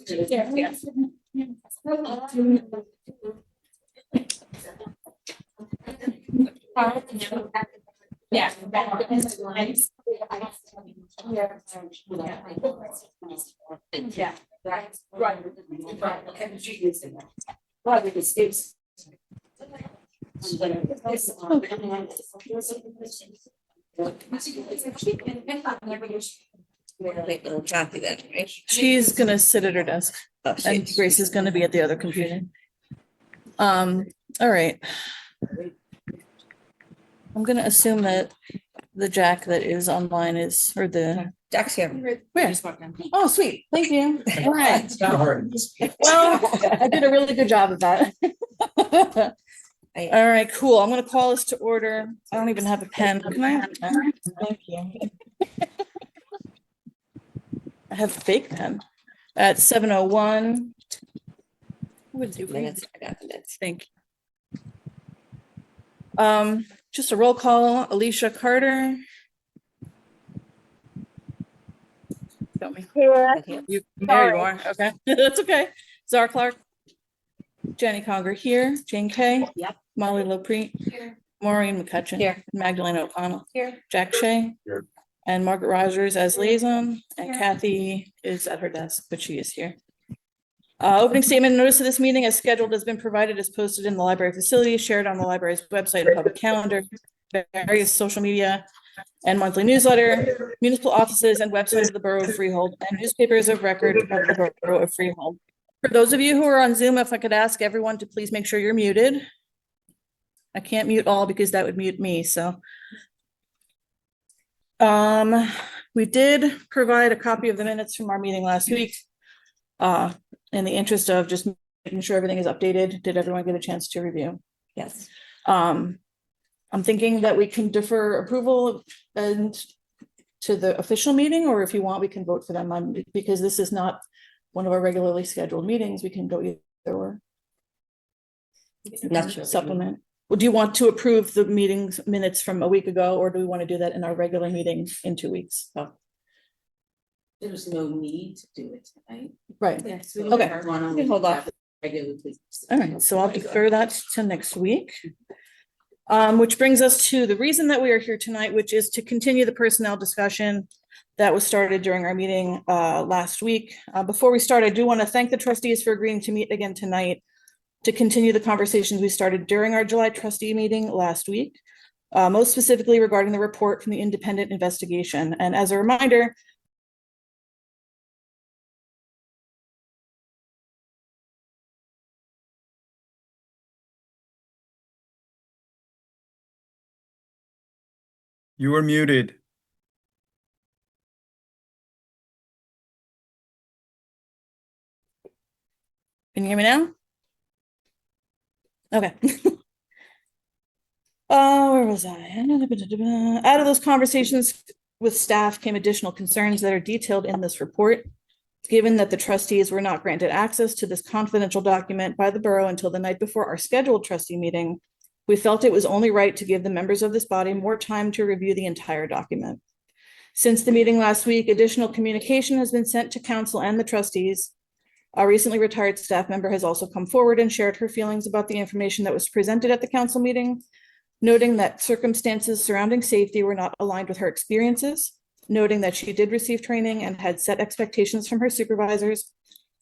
Yeah. She's gonna sit at her desk and Grace is gonna be at the other computer. All right. I'm gonna assume that the Jack that is online is, or the. Jack's here. Where? Oh, sweet. Thank you. All right. It's not hard. Well, I did a really good job of that. All right, cool. I'm gonna call this to order. I don't even have a pen. Can I have a pen? Thank you. I have a fake pen at 7:01. Minutes. I got minutes. Thank you. Just a roll call. Alicia Carter. Got me. You, there you are. Okay, that's okay. Zara Clark. Jenny Conger here. Jane Kay. Yep. Molly Lopreet. Here. Maureen McCutcheon. Here. Magdalena O'Connell. Here. Jack Shea. Here. And Margaret Rogers as liaison. And Here. Kathy is at her desk, but she is here. Opening statement notice of this meeting as scheduled has been provided as posted in the library facility, shared on the library's website and public calendar, various social media and monthly newsletter, municipal offices and websites of the Borough of Freehold, and newspapers of record of the Borough of Freehold. For those of you who are on Zoom, if I could ask everyone to please make sure you're muted. I can't mute all because that would mute me, so. We did provide a copy of the minutes from our meeting last week. In the interest of just making sure everything is updated, did everyone get a chance to review? Yes. I'm thinking that we can defer approval and to the official meeting, or if you want, we can vote for them because this is not one of our regularly scheduled meetings. We can go either or. Not sure. Supplement. Well, do you want to approve the meetings minutes from a week ago, or do we want to do that in our regular meeting in 2 weeks? Oh, There's no need to do it tonight. right. Yes. Okay. Hold off. All right, so I'll defer that to next week. Which brings us to the reason that we are here tonight, which is to continue the personnel discussion that was started during our meeting last week. Before we start, I do want to thank the trustees for agreeing to meet again tonight to continue the conversations we started during our July trustee meeting last week, most specifically regarding the report from the independent investigation. And as a reminder, You were muted. can you hear me now? Okay. Where was I? Out of those conversations with staff came additional concerns that are detailed in this report. Given that the trustees were not granted access to this confidential document by the borough until the night before our scheduled trustee meeting, we felt it was only right to give the members of this body more time to review the entire document. Since the meeting last week, additional communication has been sent to council and the trustees. A recently retired staff member has also come forward and shared her feelings about the information that was presented at the council meeting, noting that circumstances surrounding safety were not aligned with her experiences, noting that she did receive training and had set expectations from her supervisors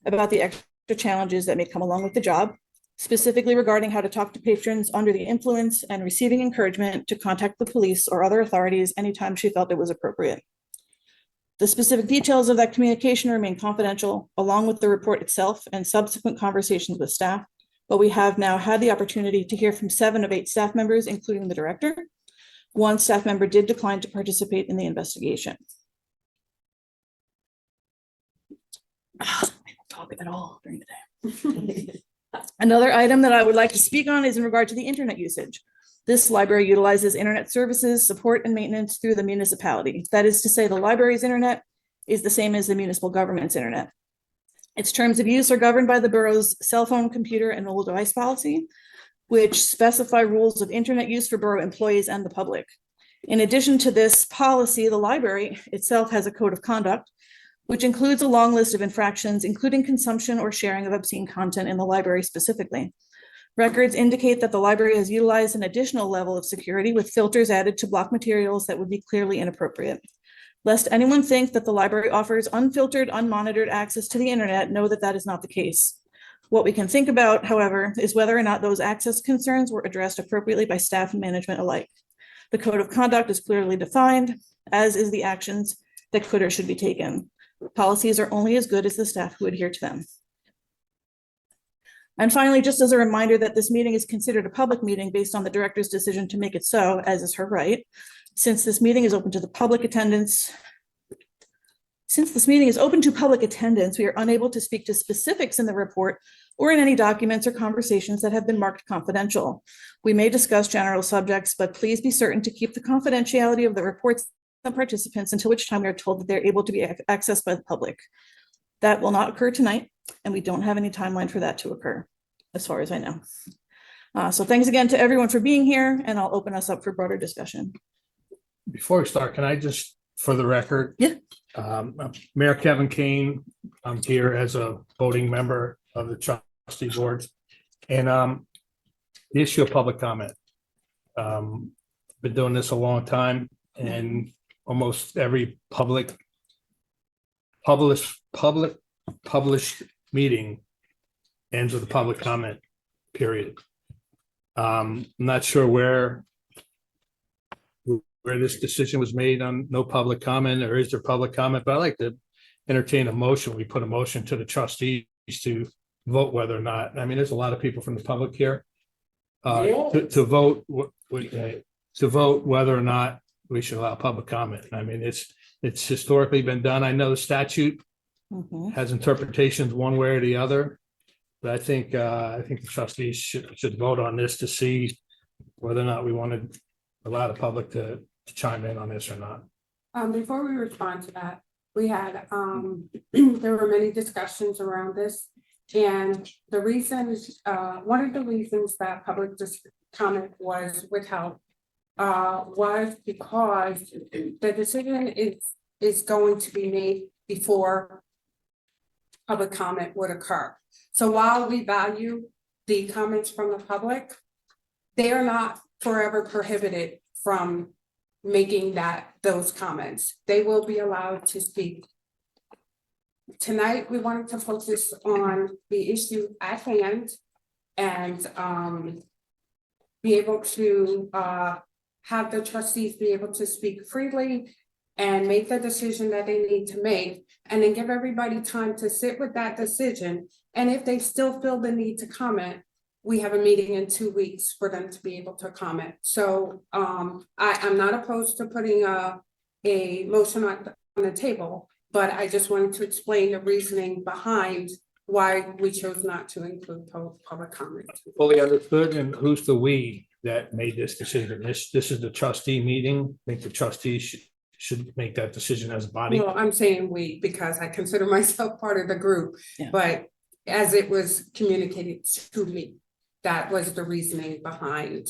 about the extra challenges that may come along with the job, specifically regarding how to talk to patrons under the influence and receiving encouragement to contact the police or other authorities anytime she felt it was appropriate. The specific details of that communication remain confidential, along with the report itself and subsequent conversations with staff, but we have now had the opportunity to hear from 7 of 8 staff members, including the director. One staff member did decline to participate in the investigation. I don't talk at all during the day. Another item that I would like to speak on is in regard to the internet usage. This library utilizes internet services, support, and maintenance through the municipality. That is to say, the library's internet is the same as the municipal government's internet. Its terms of use are governed by the borough's cell phone, computer, and mobile device policy, which specify rules of internet use for borough employees and the public. In addition to this policy, the library itself has a code of conduct, which includes a long list of infractions, including consumption or sharing of obscene content in the library specifically. Records indicate that the library has utilized an additional level of security with filters added to block materials that would be clearly inappropriate. Lest anyone think that the library offers unfiltered, unmonitored access to the internet, know that that is not the case. What we can think about, however, is whether or not those access concerns were addressed appropriately by staff and management alike. The code of conduct is clearly defined, as is the actions that could or should be taken. Policies are only as good as the staff who adhere to them. And finally, just as a reminder that this meeting is considered a public meeting based on the director's decision to make it so, as is her right. Since this meeting is open to public attendance, we are unable to speak to specifics in the report or in any documents or conversations that have been marked confidential. We may discuss general subjects, but please be certain to keep the confidentiality of the reports and participants until which time we are told that they're able to be accessed by the public. That will not occur tonight, and we don't have any timeline for that to occur, as far as I know. So thanks again to everyone for being here, and I'll open us up for broader discussion. Before we start, can I just, for the record? Yeah. Mayor Kevin Kane, I'm here as a voting member of the trustee board. And the issue of public comment. Been doing this a long time, and almost every published meeting ends with a public comment period. I'm not sure where this decision was made on no public comment, or is there public comment, but I'd like to entertain a motion. We put a motion to the trustees to vote whether or not, I mean, there's a lot of people from the public here. To vote whether or not we should allow public comment. I mean, it's historically been done. I know the statute has interpretations one way or the other, but I think the trustees should vote on this to see whether or not we want to allow the public to chime in on this or not. Before we respond to that, we had there were many discussions around this, and the reasons one of the reasons that public comment was withheld was because the decision is going to be made before public comment would occur. So while we value the comments from the public, they are not forever prohibited from making those comments. They will be allowed to speak. Tonight, we wanted to focus on the issue at hand and be able to have the trustees be able to speak freely and make the decision that they need to make, and then give everybody time to sit with that decision. And if they still feel the need to comment, we have a meeting in 2 weeks for them to be able to comment. So I'm not opposed to putting a motion on the table, but I just wanted to explain the reasoning behind why we chose not to include public comment. Fully understood. And who's the we that made this decision? This is the trustee meeting. I think the trustees should make that decision as a body. Well, I'm saying we because I consider myself part of the group, Yeah. but as it was communicated to me, that was the reasoning behind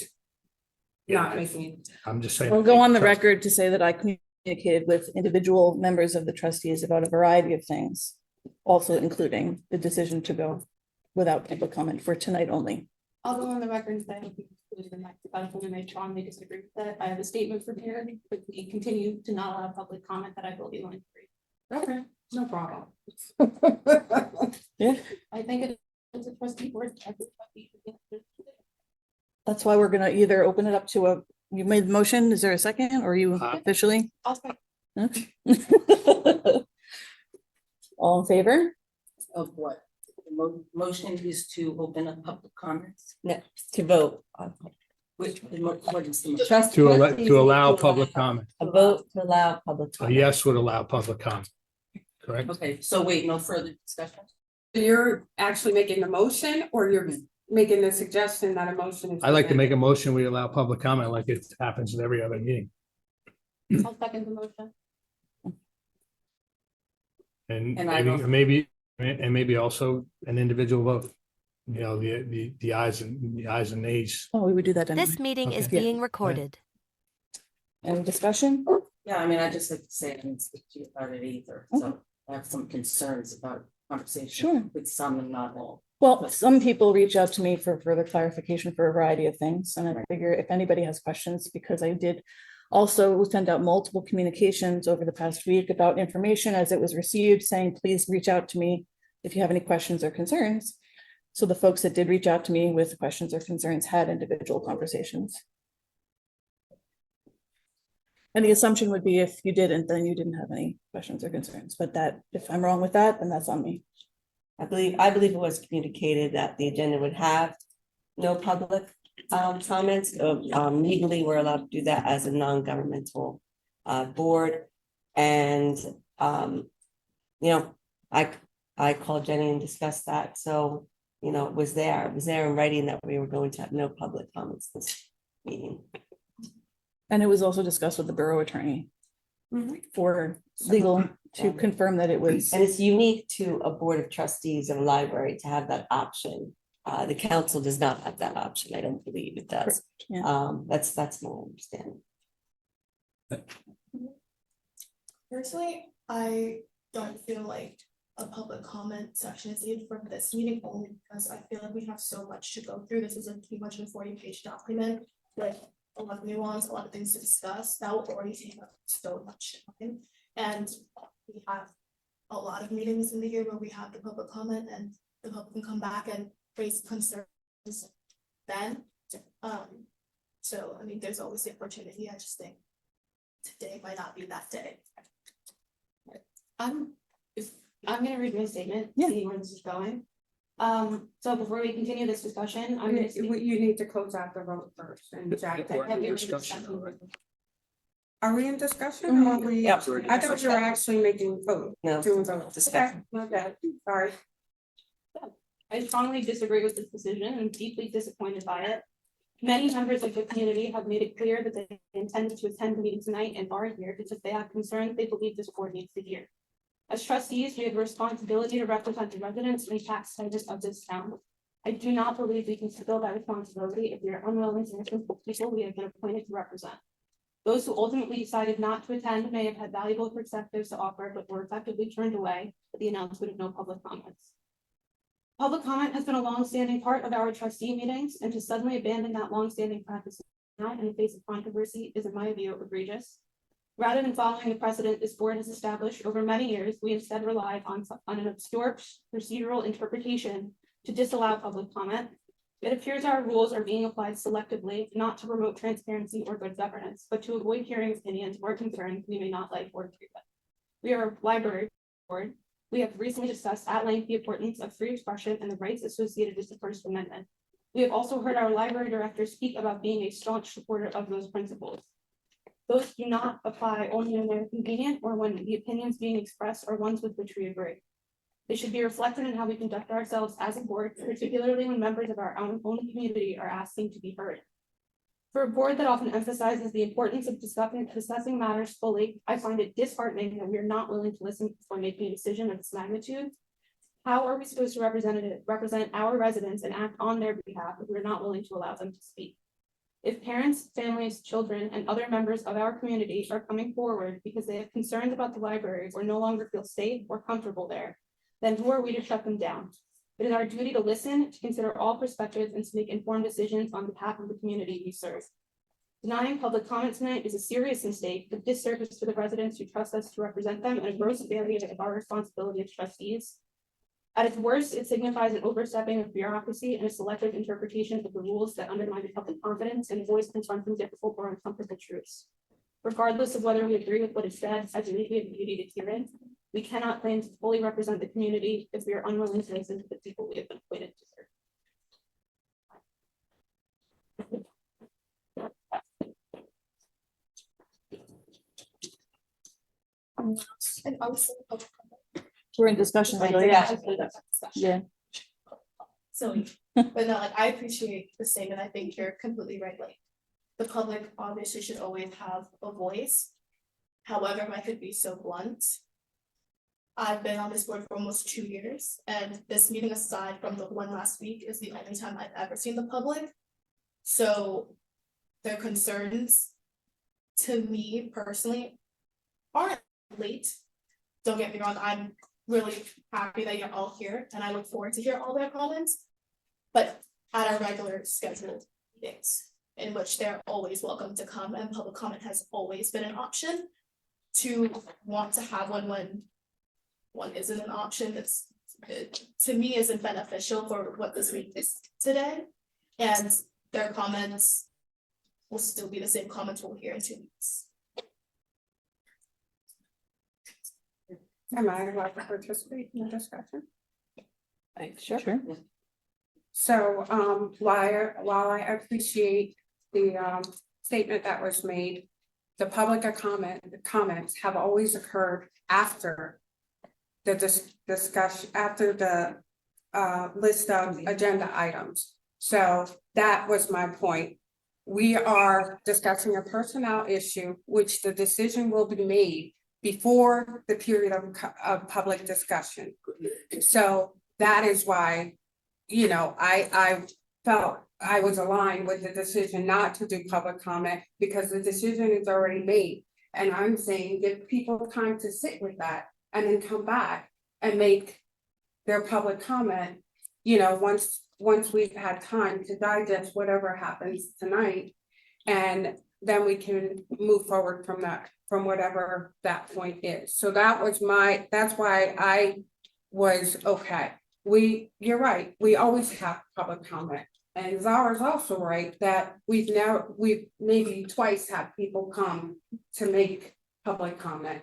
not making it. I'm just saying. We'll go on the record to say that I communicated with individual members of the trustees about a variety of things, also including the decision to go without public comment for tonight only. I'll go on the record that I think the next discussion, and I strongly disagree with that. I have a statement prepared, but we continue to not allow public comment that I will be willing to read. Okay, no problem. Yeah. I think it's a trustee board. That's why we're gonna either open it up to you made the motion, is there a second, or you officially? I'll say, Okay. All in favor? Of what? The motion is to open up public comments. No, to vote on What is the motion? trust. To allow public comment. A vote to allow public A comment. yes would allow public comment. Correct? Okay, so wait, no further discussion? You're actually making the motion, or you're making the suggestion that a motion is. I'd like to make a motion. We allow public comment like it happens at every other meeting. I'll second the motion. And And I don't- maybe also an individual vote. You know, the ayes and nays. Oh, we would do that anyway. This meeting is Okay. being recorded. Any discussion? Yeah, I mean, I just like to say I didn't speak to you about it either, so. have some concerns about conversation. Sure. With some and not all. Well, some people reach out to me for further clarification for a variety of things, and I figure if anybody has questions, because I did also send out multiple communications over the past week about information as it was received, saying, please reach out to me if you have any questions or concerns. So the folks that did reach out to me with questions or concerns had individual conversations. And the assumption would be if you didn't, then you didn't have any questions or concerns, but that, if I'm wrong with that, then that's on me. I believe it was communicated that the agenda would have no public comments. Legally, we're allowed to do that as a non-governmental board. And I called Jenny and discussed that. So, it was there in writing that we were going to have no public comments this meeting. And it was also discussed with the borough attorney for legal to confirm that it was. And it's unique to a board of trustees of a library to have that option. The council does not have that option. I don't believe it does. Yeah. That's my understanding. Personally, I don't feel like a public comment section is needed for this meeting only because I feel like we have so much to go through. This is a 240-page document with a lot of nuance, a lot of things to discuss. That will already take up so much time. And we have a lot of meetings in the year where we have the public comment and the public can come back and raise concerns then. So I mean, there's always the opportunity. I just think today might not be that day. I'm gonna read my statement, Yeah. see where this is going. So before we continue this discussion, I'm gonna. You need to close out the vote first and Jack. Have you read the discussion? Are we in discussion or are we? Yep. I thought you were actually making vote. No, Doing vote. discussion. Okay, sorry. I strongly disagree with this decision and deeply disappointed by it. Many members of the community have made it clear that they intended to attend the meeting tonight and are here because they have concerns they believe this board needs to hear. As trustees, we have a responsibility to represent the residents and taxpayers of this town. I do not believe we can fulfill that responsibility if we are unwilling to listen to the people we have been appointed to represent. Those who ultimately decided not to attend may have had valuable perspectives to offer, but were effectively turned away with the announcement of no public comments. Public comment has been a long-standing part of our trustee meetings, and to suddenly abandon that long-standing practice now in the face of controversy is, in my view, egregious. Rather than following the precedent this board has established over many years, we instead relied on an obscure procedural interpretation to disallow public comment. It appears our rules are being applied selectively, not to promote transparency or good governance, but to avoid hearing opinions or concerns we may not like or agree with. We are a library board. We have recently discussed at length the importance of free expression and the rights associated with the First Amendment. We have also heard our library director speak about being a staunch supporter of those principles. Those do not apply only when they're convenient or when the opinions being expressed are ones with which we agree. They should be reflected in how we conduct ourselves as a board, particularly when members of our own community are asking to be heard. For a board that often emphasizes the importance of discussing matters fully, I find it disheartening that we are not willing to listen before making a decision of this magnitude. How are we supposed to represent our residents and act on their behalf if we're not willing to allow them to speak? If parents, families, children, and other members of our community are coming forward because they have concerns about the library or no longer feel safe or comfortable there, then who are we to shut them down? It is our duty to listen, to consider all perspectives, and to make informed decisions on behalf of the community we serve. Denying public comment tonight is a serious mistake, a disservice to the residents who trust us to represent them, and a gross failure of our responsibility as trustees. At its worst, it signifies an overstepping of bureaucracy and a selective interpretation of the rules that undermine public confidence and avoids confronting difficult or uncomfortable truths. Regardless of whether we agree with what is said, I believe we have a duty to hear it. We cannot claim to fully represent the community if we are unwilling to listen to the people we have been appointed to serve. And also, We're in discussion. Yeah. so, but no, like I appreciate the statement. I think you're completely right. Like the public obviously should always have a voice. However, if I could be so blunt, I've been on this board for almost 2 years, and this meeting, aside from the one last week, is the only time I've ever seen the public. So their concerns, to me personally, aren't late. don't get me wrong, I'm really happy that you're all here and I look forward to hear all their comments. But at our regular scheduled meetings, in which they're always welcome to come, and public comment has always been an option. To want to have one when one isn't an option, to me isn't beneficial for what this week is today. And their comments will still be the same comments we'll hear in 2 weeks. Am I allowed to participate in the discussion? Sure. So, while I appreciate the, statement that was made, the comments have always occurred after the discussion, after the, list of agenda items. So that was my point. We are discussing a personnel issue, which the decision will be made before the period of public discussion. So that is why, you know, I felt I was aligned with the decision not to do public comment because the decision is already made. And I'm saying give people time to sit with that and then come back and make their public comment, you know, once we've had time to digest whatever happens tonight. And then we can move forward from that, from whatever that point is. So that's why I was okay. You're right, we always have public comment. And Zara's also right that we've maybe twice had people come to make public comment.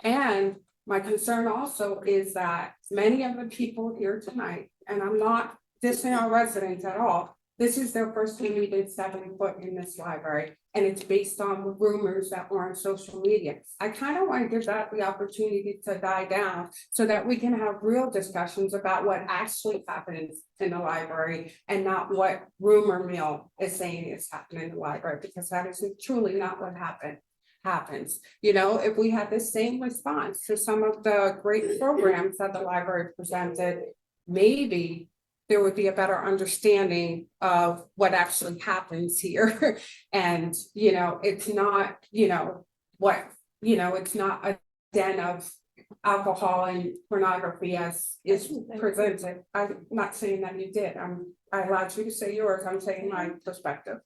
And my concern also is that many of the people here tonight, and I'm not dissing our residents at all, this is their first time even stepping foot in this library. And it's based on rumors that were on social media. I kind of want to give that the opportunity to die down so that we can have real discussions about what actually happens in the library and not what rumor mill is saying is happening in the library, because that is truly not what happens. You know, if we had the same response to some of the great programs that the library presented, maybe there would be a better understanding of what actually happens here. And, you know, it's not, you know, it's not a den of alcohol and pornography as is presented. I'm not saying that you did. I allowed you to say yours. I'm saying my perspective.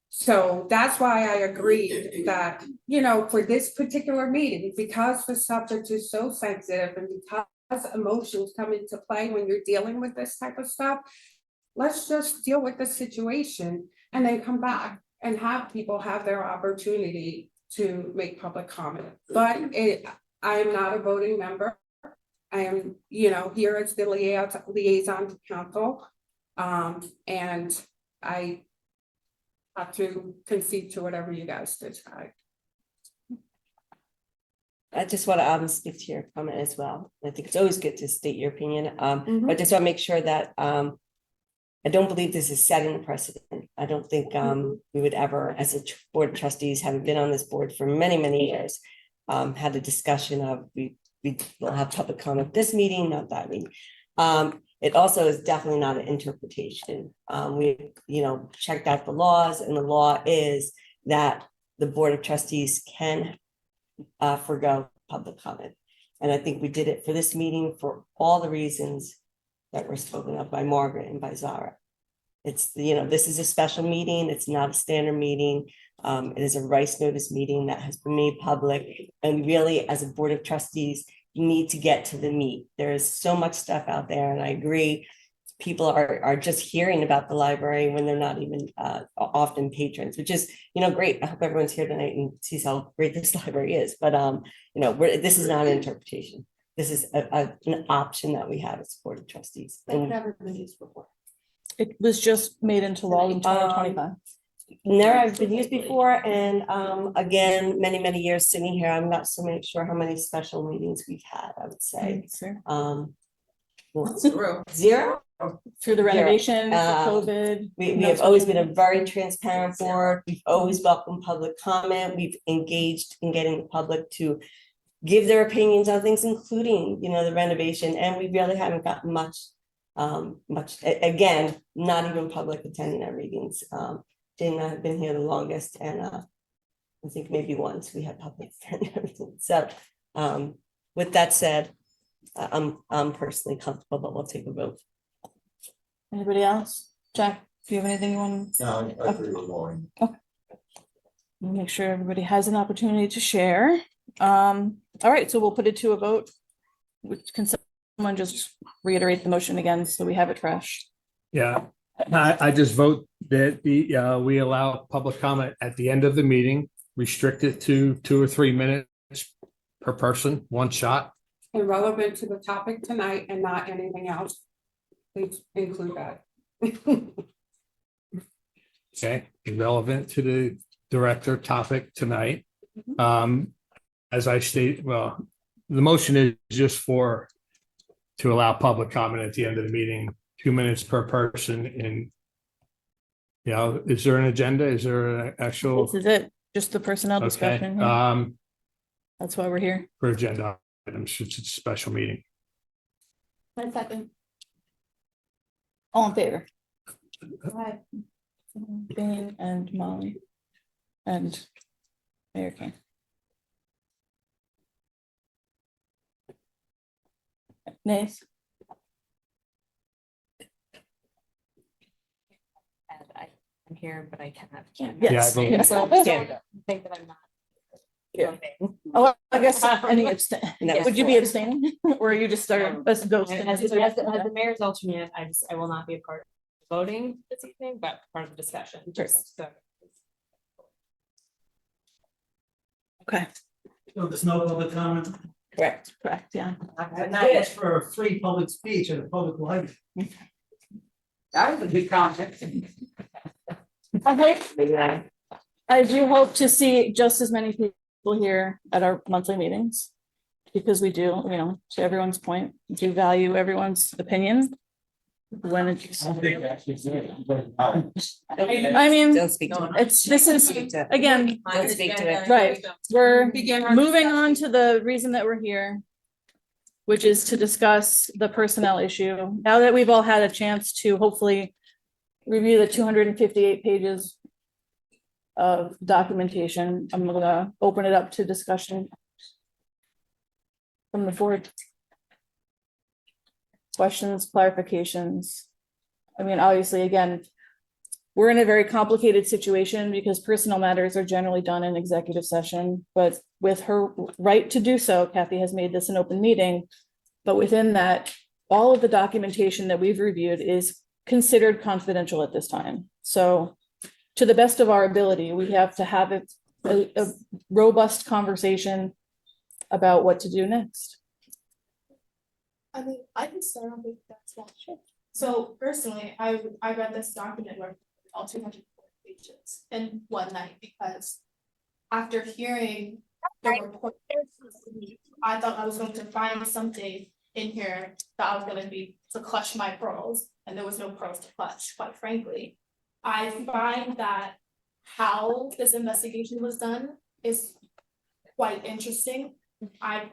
So that's why I agreed that, you know, for this particular meeting, because the subject is so sensitive and because emotions come into play when you're dealing with this type of stuff, let's just deal with the situation and then come back and have people have their opportunity to make public comment. But I am not a voting member. I am, you know, here as the liaison to council. And I have to concede to whatever you guys decide. I just want to speak to your comment as well. I think it's always good to state your opinion. But I just want to make sure that I don't believe this is setting a precedent. I don't think we would ever, as a board of trustees, having been on this board for many, many years, had a discussion of we will have public comment this meeting, not that meeting. It also is definitely not an interpretation. We, you know, checked out the laws, and the law is that the board of trustees can forgo public comment. And I think we did it for this meeting for all the reasons that were spoken of by Margaret and by Zara. It's, you know, this is a special meeting. It's not a standard meeting. It is a rice notice meeting that has been made public. And really, as a board of trustees, you need to get to the meat. There is so much stuff out there. And I agree, people are just hearing about the library when they're not even often patrons, which is, you know, great. I hope everyone's here tonight and sees how great this library is. But, you know, this is not an interpretation. This is an option that we have as board of trustees. And never been used before. It was just made into law in 2025. never have been used before. And again, many, many years sitting here, I'm not so sure how many special meetings we've had, I would say. Zero. Zero? Through the renovation, Um, COVID. We have always been a very transparent board. We've always welcomed public comment. We've engaged in getting the public to give their opinions on things, including, you know, the renovation. And we really haven't gotten much, again, not even public attending our meetings. Dana have been here the longest, and I think maybe once we had public attending everything. So With that said, I'm personally comfortable, but we'll take a vote. Anybody else? Jack, do you have anything you want? No, I agree with Lauren. Make sure everybody has an opportunity to share. All right, so we'll put it to a vote. Can someone just reiterate the motion again so we have it fresh? Yeah, I just vote that we allow public comment at the end of the meeting, restrict it to 2 or 3 minutes per person, one shot. Irrelevant to the topic tonight and not anything else. Please include that. Okay, irrelevant to the director topic tonight. As I state, well, the motion is just to allow public comment at the end of the meeting, 2 minutes per person. And is there an agenda? Is there an actual? This is it, just the personnel Okay, discussion. Yeah. That's why we're here. for agenda items, it's a special meeting. My second. All in favor? Jane and Molly. And Mayor King. Nays? And I'm here, but I cannot. Yes. I vote. Yes. So Yeah. think that I'm not. Yeah. voting. Oh, I guess any abstain, And that was- would you be abstaining? Or are you just starting as a ghost? As the mayor's alternate, I will not be a part of voting this evening, but part of the discussion. So Okay, So there's no public comment? correct, yeah. And not ask for a free public speech at a public library. That was a good comment. I do hope to see just as many people here at our monthly meetings. Because we do, to everyone's point, do value everyone's opinion. When it's, I mean, Don't speak to it. this is, again, Don't speak to it. right, we're Begin our moving on to the reason that we're here. Which is to discuss the personnel issue. Now that we've all had a chance to hopefully review the 258 pages of documentation, I'm gonna open it up to discussion from the board. Questions, clarifications. I mean, obviously, again, we're in a very complicated situation because personnel matters are generally done in executive session, but with her right to do so, Kathy has made this an open meeting. But within that, all of the documentation that we've reviewed is considered confidential at this time. So to the best of our ability, we have to have a robust conversation about what to do next. I mean, I can start off with that small shift. So personally, I read this document where all 240 pages in one night because after hearing the report, I thought I was going to find something in here that I was going to be to clutch my pearls, and there was no pearls to clutch, quite frankly. I find that how this investigation was done is quite interesting. I've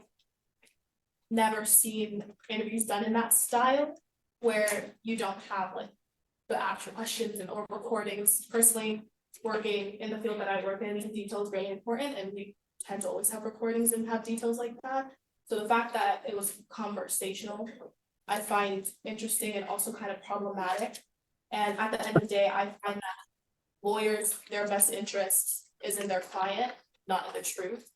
never seen interviews done in that style where you don't have like the actual questions and or recordings. Personally, working in the field that I work in, detail is very important, and we tend to always have recordings and have details like that. So the fact that it was conversational, I find interesting and also kind of problematic. And at the end of the day, I find that lawyers, their best interest is in their client, not in the truth.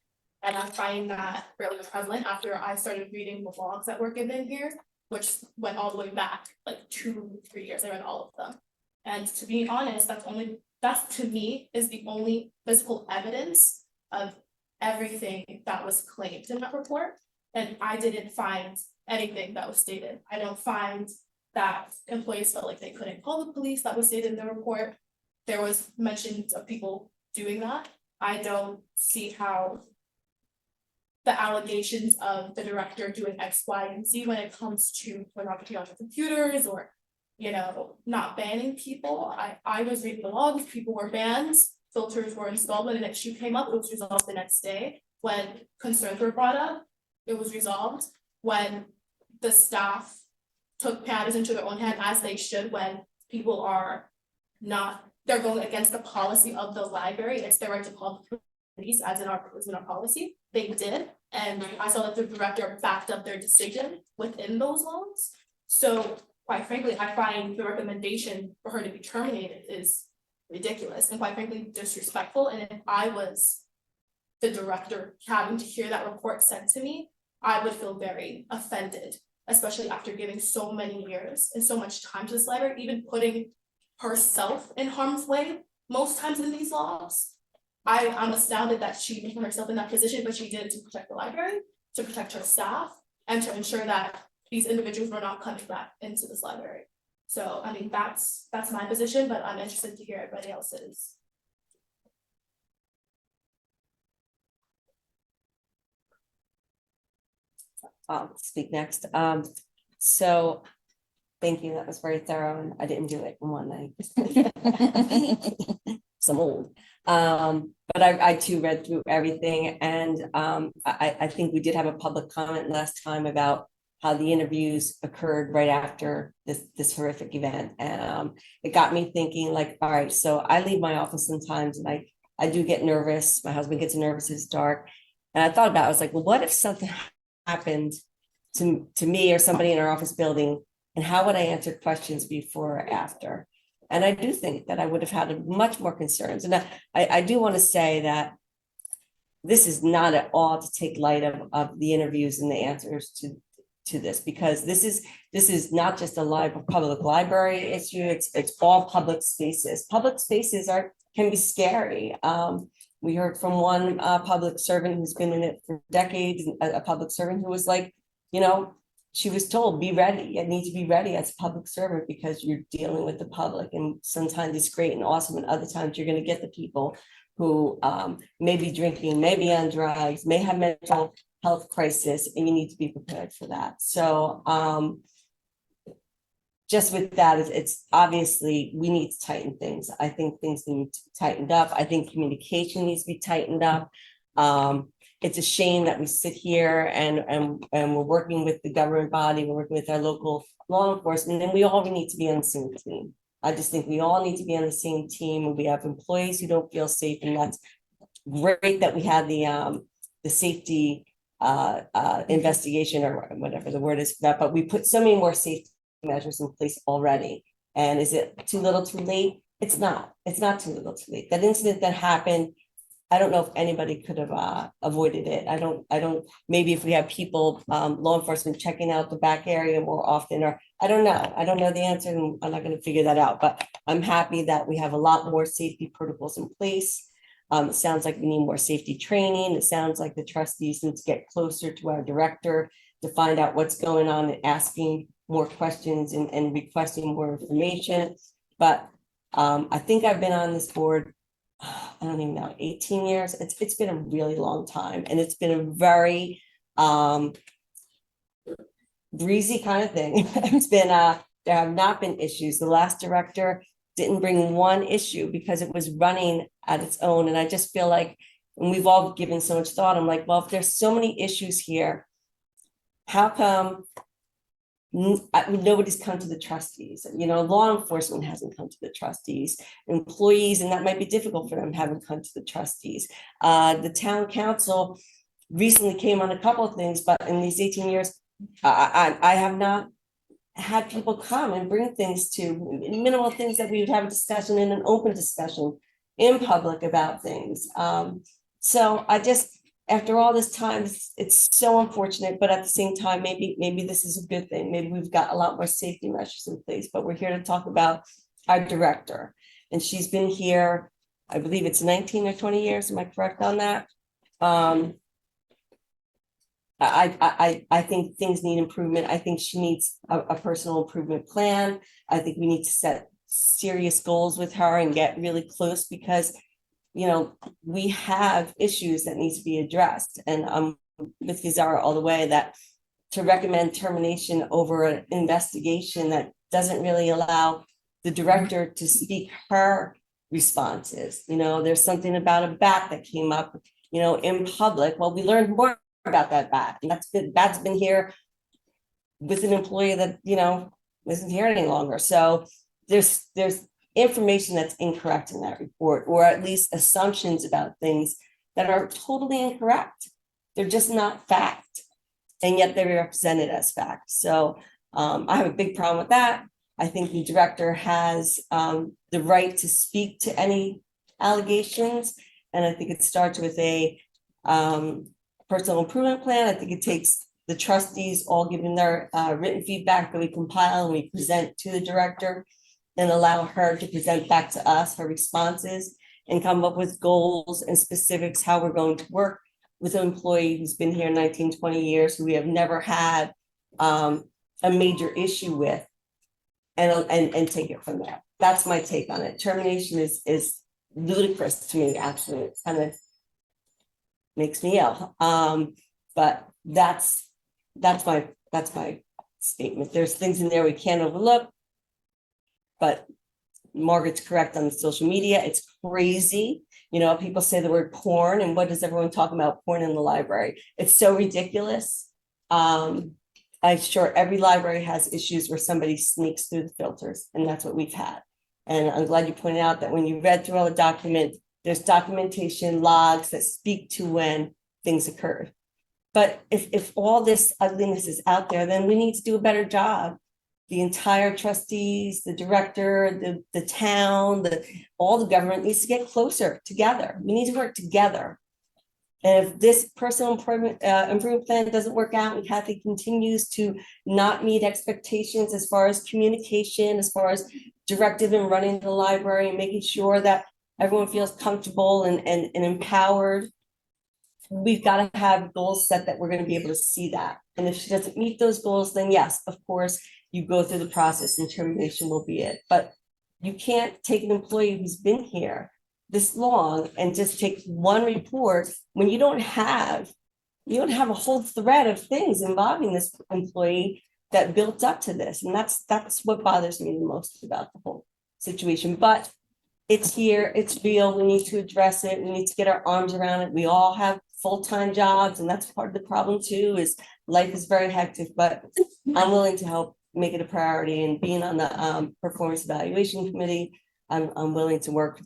And I find that really prevalent after I started reading the logs that were given here, which went all the way back like 2-3 years. I read all of them. And to be honest, that to me is the only physical evidence of everything that was claimed in that report. And I didn't find anything that was stated. I don't find that employees felt like they couldn't call the police. That was stated in the report. There was mentions of people doing that. I don't see how the allegations of the director doing X, Y, and Z when it comes to pornography on the computers or, not banning people. I was reading the logs, people were banned, filters were installed. When an issue came up, it was resolved the next day. When concerns were brought up, it was resolved. When the staff took matters into their own hand, as they should, when people are they're going against the policy of the library, it's their right to call the police as in our policy. They did. And I saw that the director backed up their decision within those laws. So quite frankly, I find the recommendation for her to be terminated is ridiculous and quite frankly disrespectful. And if I was the director having to hear that report sent to me, I would feel very offended, especially after giving so many years and so much time to this library, even putting herself in harm's way most times in these laws. I'm astounded that she put herself in that position, but she did it to protect the library, to protect her staff, and to ensure that these individuals were not coming back into this library. So, I mean, that's my position, but I'm interested to hear everybody else's. I'll speak next. So thank you. That was very thorough and I didn't do it in one night. So I'm old. But I too read through everything and I think we did have a public comment last time about how the interviews occurred right after this horrific event. And it got me thinking like, all right, so I leave my office sometimes and I do get nervous. My husband gets nervous, it's dark. And I thought about it, I was like, well, what if something happened to me or somebody in our office building, and how would I answer questions before or after? And I do think that I would have had much more concerns. And I do want to say that this is not at all to take light of the interviews and the answers to this, because this is not just a public library issue, it's all public spaces. Public spaces can be scary. We heard from one public servant who's been in it for decades, a public servant who was like, you know, she was told, be ready. You need to be ready as a public servant because you're dealing with the public. And sometimes it's great and awesome. And other times you're going to get the people who may be drinking, may be on drugs, may have mental health crisis, and you need to be prepared for that. So just with that, it's obviously we need to tighten things. I think things need to be tightened up. I think communication needs to be tightened up. It's a shame that we sit here and we're working with the government body, we're working with our local law enforcement, and we all need to be on the same team. I just think we all need to be on the same team, and we have employees who don't feel safe, and that's great that we had the safety investigation or whatever the word is for that, but we put so many more safety measures in place already. And is it too little too late? It's not too little too late. That incident that happened, I don't know if anybody could have avoided it. I don't, maybe if we have people, law enforcement checking out the back area more often, or I don't know the answer, and I'm not going to figure that out, but I'm happy that we have a lot more safety protocols in place. It sounds like we need more safety training. It sounds like the trustees need to get closer to our director to find out what's going on and asking more questions and requesting more information. But I think I've been on this board, I don't even know, 18 years. It's been a really long time, and it's been a very breezy kind of thing. It's been there have not been issues. The last director didn't bring one issue because it was running at its own. And I just feel like, and we've all given so much thought, I'm like, well, if there's so many issues here, how come nobody's come to the trustees? You know, law enforcement hasn't come to the trustees, employees, and that might be difficult for them, haven't come to the trustees. The town council recently came on a couple of things, but in these 18 years, I have not had people come and bring things to minimal things that we would have a discussion in an open discussion in public about things. So I just, after all this time, it's so unfortunate, but at the same time, maybe this is a good thing. Maybe we've got a lot more safety measures in place, but we're here to talk about our director. And she's been here, I believe it's 19 or 20 years. Am I correct on that? I think things need improvement. I think she needs a personal improvement plan. I think we need to set serious goals with her and get really close, because you know, we have issues that need to be addressed. And I'm with Gizara all the way that to recommend termination over an investigation that doesn't really allow the director to speak her responses. You know, there's something about a bat that came up, you know, in public. Well, we learned more about that bat, and that's been here with an employee that, you know, isn't here any longer. So there's information that's incorrect in that report, or at least assumptions about things that are totally incorrect. they're just not fact. And yet they're represented as fact. So I have a big problem with that. I think the director has the right to speak to any allegations. And I think it starts with a personal improvement plan. I think it takes the trustees all giving their written feedback that we compile and we present to the director and allow her to present back to us her responses and come up with goals and specifics, how we're going to work with an employee who's been here 19, 20 years, who we have never had a major issue with, and take it from there. That's my take on it. Termination is ludicrous to me, actually. It kind of makes me ill. But that's my statement. There's things in there we can't overlook. But Margaret's correct on the social media. It's crazy. You know, people say the word porn, and what does everyone talk about porn in the library? It's so ridiculous. I'm sure every library has issues where somebody sneaks through the filters, and that's what we've had. And I'm glad you pointed out that when you read through all the document, there's documentation logs that speak to when things occurred. But if all this ugliness is out there, then we need to do a better job. The entire trustees, the director, the town, all the government needs to get closer together. We need to work together. And if this personal improvement plan doesn't work out and Kathy continues to not meet expectations as far as communication, as far as directive and running the library and making sure that everyone feels comfortable and empowered, we've got to have goals set that we're going to be able to see that. And if she doesn't meet those goals, then yes, of course, you go through the process and termination will be it. But you can't take an employee who's been here this long and just take one report when you don't have a whole thread of things involving this employee that built up to this. And that's what bothers me the most about the whole situation. But it's here, it's real, we need to address it, we need to get our arms around it. We all have full-time jobs, and that's part of the problem too, is life is very hectic, but I'm willing to help make it a priority. And being on the performance evaluation committee, I'm willing to work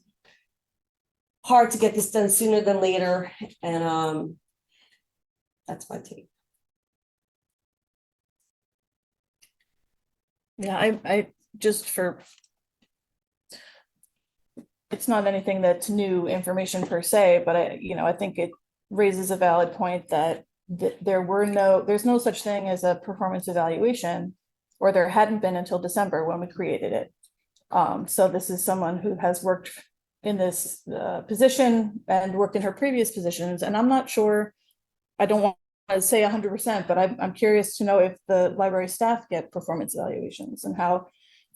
hard to get this done sooner than later. And that's my take. Yeah, I just it's not anything that's new information per se, but I think it raises a valid point that there's no such thing as a performance evaluation, or there hadn't been until December when we created it. So this is someone who has worked in this position and worked in her previous positions, and I'm not sure, I don't want to say 100%, but I'm curious to know if the library staff get performance evaluations and how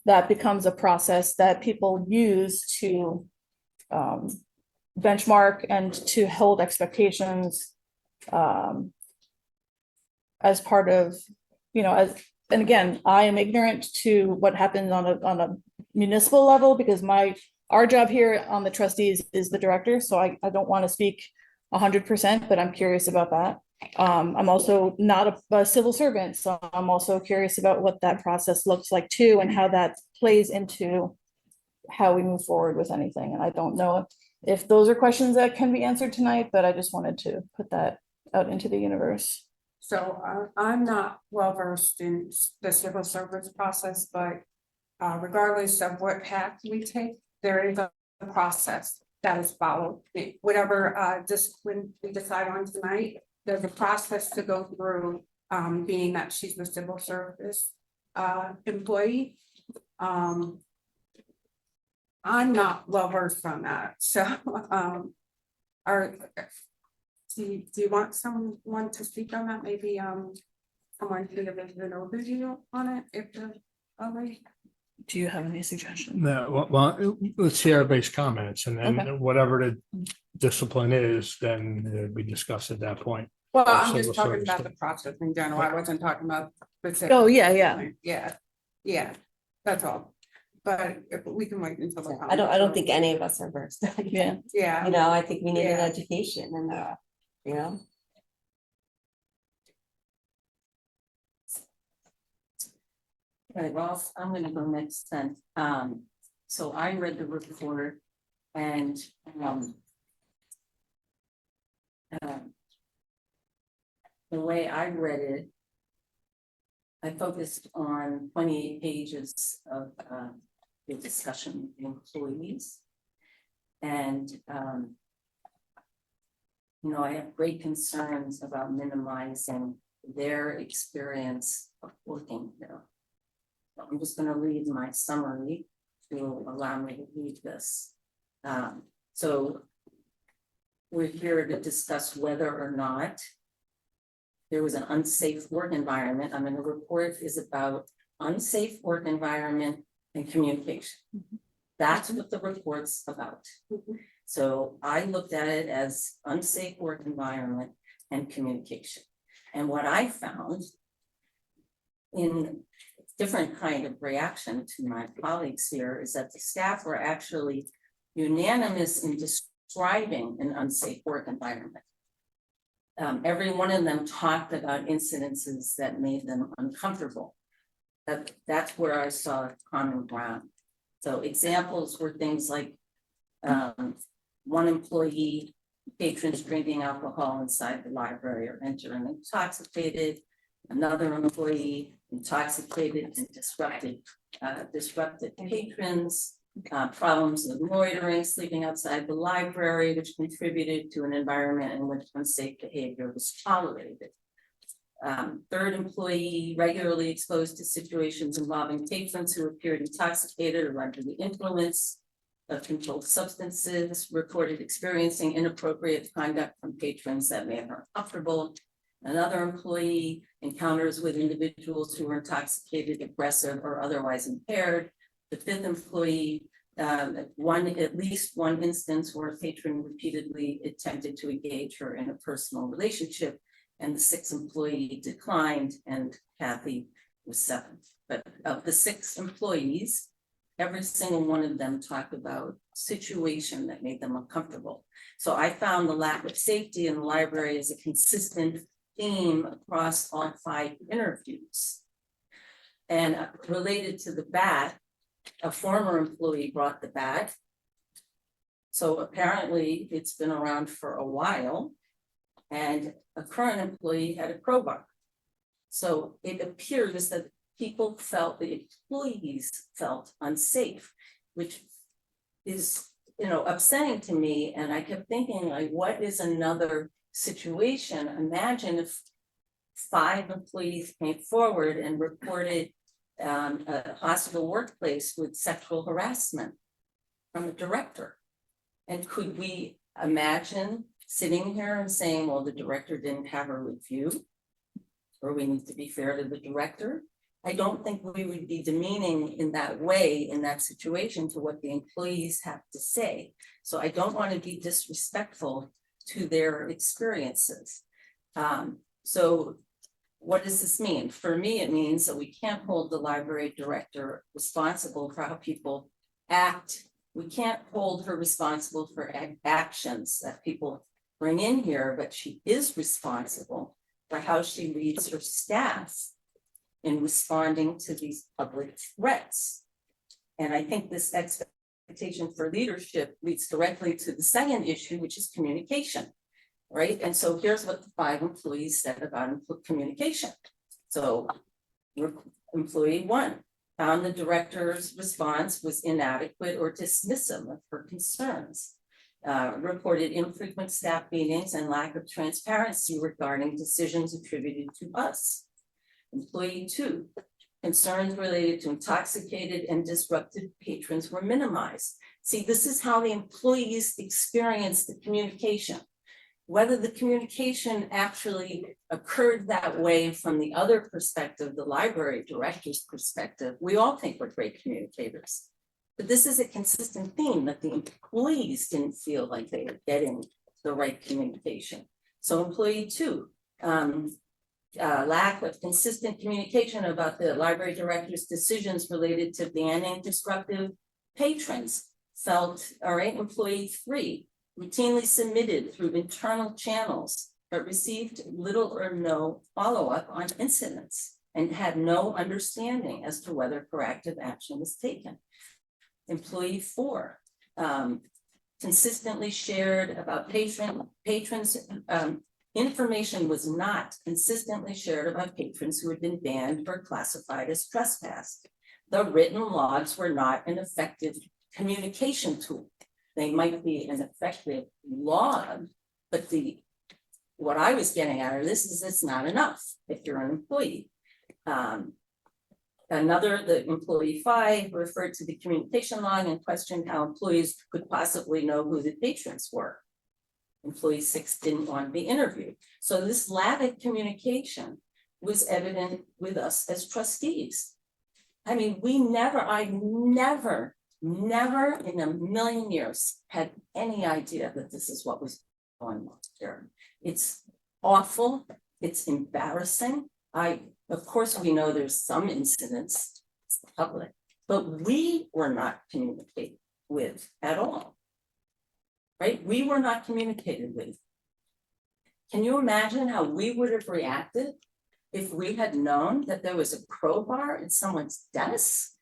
that becomes a process that people use to benchmark and to hold expectations as part of, and again, I am ignorant to what happens on a municipal level, because our job here on the trustees is the director, so I don't want to speak 100%, but I'm curious about that. I'm also not a civil servant, so I'm also curious about what that process looks like too, and how that plays into how we move forward with anything. And I don't know if those are questions that can be answered tonight, but I just wanted to put that out into the universe. So I'm not well versed in the civil service process, but regardless of what path we take, there is a process that is followed. Whatever discipline we decide on tonight, there's a process to go through, being that she's the civil service employee. I'm not well versed on that, so do you want someone to speak on that? Maybe someone can give an overview on it if they're already. Do you have any suggestions? No, well, let's hear everybody's comments, and Okay. then whatever the discipline is, then it'll be discussed at that point. Well, I'm Civil just talking service. about the process in general. I wasn't talking about specific. Oh, yeah. Yeah, that's all. But if we can wait until the. I don't think any of us are versed. Yeah. Yeah. I think we need an Yeah. education and Right, well, I'm gonna go next then. So I read the report and the way I read it, I focused on 28 pages of the discussion with the employees. And, you know, I have great concerns about minimizing their experience of working here. So I'm just going to read my summary to allow me to read this. So we're here to discuss whether or not there was an unsafe work environment. I mean, the report is about unsafe work environment and communication. That's what the report's about. So I looked at it as unsafe work environment and communication. And what I found in different kind of reaction to my colleagues here is that the staff were actually unanimous in describing an unsafe work environment. Every one of them talked about incidences that made them uncomfortable. That's where I saw common ground. So examples were things like one employee, patrons drinking alcohol inside the library or entering intoxicated, another employee intoxicated and disrupted patrons, problems with loitering, sleeping outside the library, which contributed to an environment in which unsafe behavior was tolerated. Third employee regularly exposed to situations involving patrons who appeared intoxicated or under the influence of controlled substances, reported experiencing inappropriate conduct from patrons that made her uncomfortable. Another employee encounters with individuals who were intoxicated, aggressive, or otherwise impaired. The fifth employee, at least one instance where a patron repeatedly attempted to engage her in a personal relationship, and the sixth employee declined, and Kathy was seventh. But of the 6 employees, every single one of them talked about situation that made them uncomfortable. So I found the lack of safety in the library as a consistent theme across all 5 interviews. And related to the bat, a former employee brought the bat. So apparently it's been around for a while, and a current employee had a crowbar. So it appears that people felt, the employees felt unsafe, which is, you know, upsetting to me. And I kept thinking, like, what is another situation? Imagine if 5 employees came forward and reported a hostile workplace with sexual harassment from a director. And could we imagine sitting here and saying, well, the director didn't have a review, or we need to be fair to the director? I don't think we would be demeaning in that way, in that situation, to what the employees have to say. So I don't want to be disrespectful to their experiences. So what does this mean? For me, it means that we can't hold the library director responsible for how people act. We can't hold her responsible for actions that people bring in here, but she is responsible for how she leads her staff in responding to these public threats. And I think this expectation for leadership leads directly to the second issue, which is communication, right? And so here's what the 5 employees said about communication. So employee 1 found the director's response was inadequate or dismissive of her concerns. Reported infrequent staff meetings and lack of transparency regarding decisions attributed to us. Employee 2, concerns related to intoxicated and disrupted patrons were minimized. See, this is how the employees experience the communication. Whether the communication actually occurred that way from the other perspective, the library director's perspective, we all think we're great communicators. But this is a consistent theme that the employees didn't feel like they were getting the right communication. So employee 2, lack of consistent communication about the library director's decisions related to banning disruptive patrons. Felt, all right, employee 3, routinely submitted through internal channels, but received little or no follow-up on incidents and had no understanding as to whether corrective action was taken. Employee 4, consistently shared about patrons Information was not consistently shared about patrons who had been banned or classified as trespass. The written logs were not an effective communication tool. They might be an effective log, but what I was getting at this is it's not enough if you're an employee. The employee 5 referred to the communication log and questioned how employees could possibly know who the patrons were. Employee 6 didn't want to be interviewed. So this lack of communication was evident with us as trustees. I mean, I never in a million years had any idea that this is what was going on here. It's awful. It's embarrassing. Of course, we know there's some incidents, it's public, but we were not communicated with at all. Right? We were not communicated with. Can you imagine how we would have reacted if we had known that there was a crowbar in someone's desk?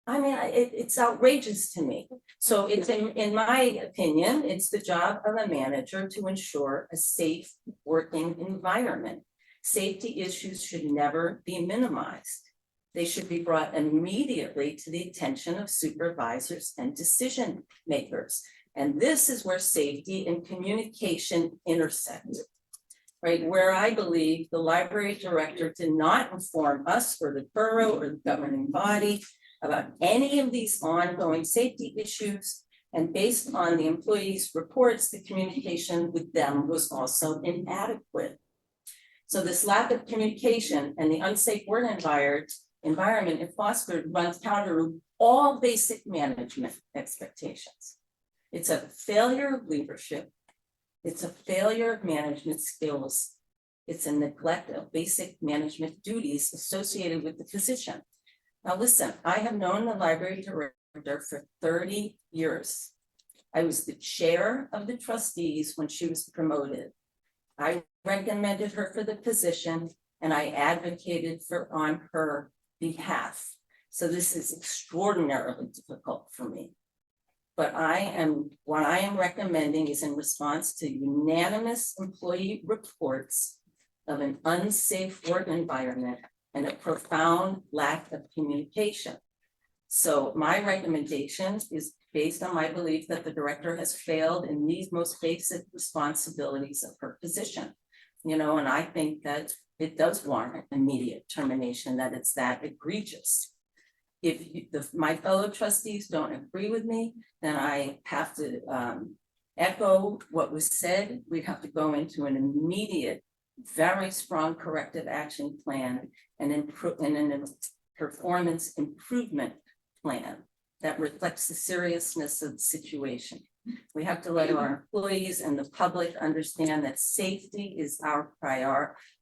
I mean, it's outrageous to me. So it's in my opinion, it's the job of a manager to ensure a safe working environment. Safety issues should never be minimized. They should be brought immediately to the attention of supervisors and decision makers. And this is where safety and communication intersect. Right, where I believe the library director did not inform us or the borough or the governing body about any of these ongoing safety issues. And based on the employees' reports, the communication with them was also inadequate. So this lack of communication and the unsafe work environment it fostered runs counter to all basic management expectations. It's a failure of leadership. It's a failure of management skills. It's a neglect of basic management duties associated with the position. Now listen, I have known the library director for 30 years. I was the chair of the trustees when she was promoted. I recommended her for the position and I advocated on her behalf. So this is extraordinarily difficult for me. But what I am recommending is in response to unanimous employee reports of an unsafe work environment and a profound lack of communication. So my recommendation is based on my belief that the director has failed in these most basic responsibilities of her position. And I think that it does warrant immediate termination, that it's that egregious. If my fellow trustees don't agree with me, then I have to echo what was said. We have to go into an immediate, very strong corrective action plan and a performance improvement plan that reflects the seriousness of the situation. We have to let our employees and the public understand that safety is our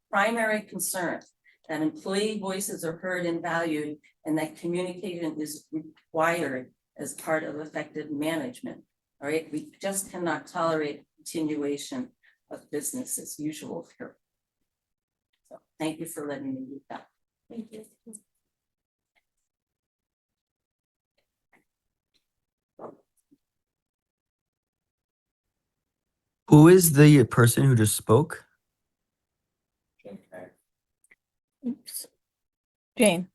primary concern, that employee voices are heard and valued, and that communication is required as part of effective management. All right, we just cannot tolerate continuation of business as usual here. So thank you for letting me do that. Thank you. Who is the person who just spoke? Oops. Jane.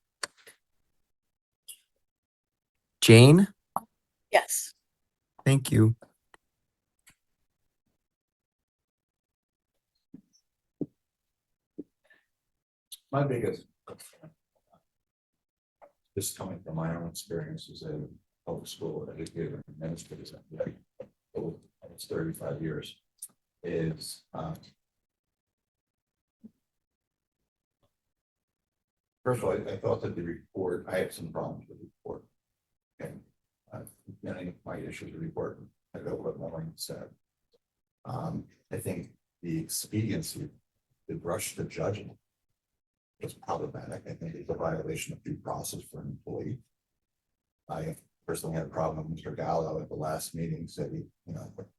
Jane? Yes. Thank you. My biggest, just coming from my own experience as a public school educator and administrator, it's 35 years, is first of all, I thought that the report, I had some problems with the report. And many of my issues with the report, I go what Maureen said. I think the expediency to rush to judgment was problematic. I think it's a violation of due process for an employee. I personally had a problem with Mr. Gallo at the last meeting, said he,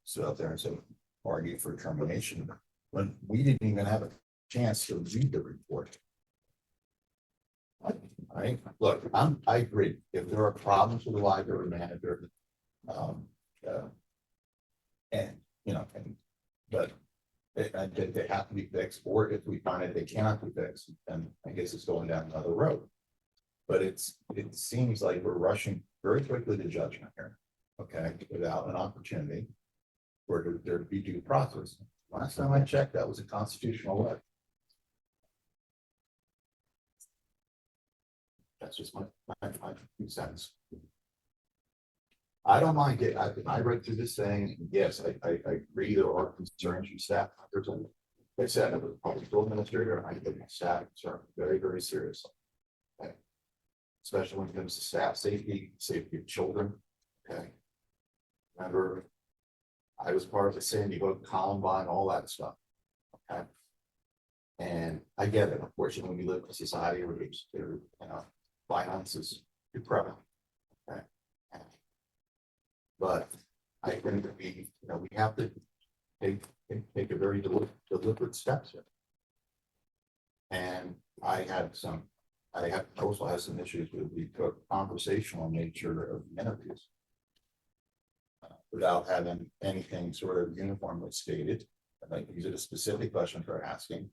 stood up there and said, argue for termination, when we didn't even have a chance to read the report. Look, I agree. If there are problems with the library manager, but They have to be fixed, or if we find that they cannot be fixed, then I guess it's going down another road. But it seems like we're rushing very quickly to judgment here, okay, without an opportunity for there to be due process. Last time I checked, that was a constitutional right. That's just my 2 cents. I don't mind it. I read through this thing, and yes, I agree there are concerns from staff. There's a, like I said, I was a public school administrator, and I think my staff concerned very, very seriously. Okay. Especially when it comes to staff safety of children. Okay. Remember, I was part of the Sandy Hook, Columbine, all that stuff. Okay. And I get it. Unfortunately, we live in a society where there's, violence is prevalent. Okay. But I think that we have to take a very deliberate steps here. And I also have some issues with the conversational nature of the interviews. Without having anything sort of uniformly stated, like these are the specific questions we're asking.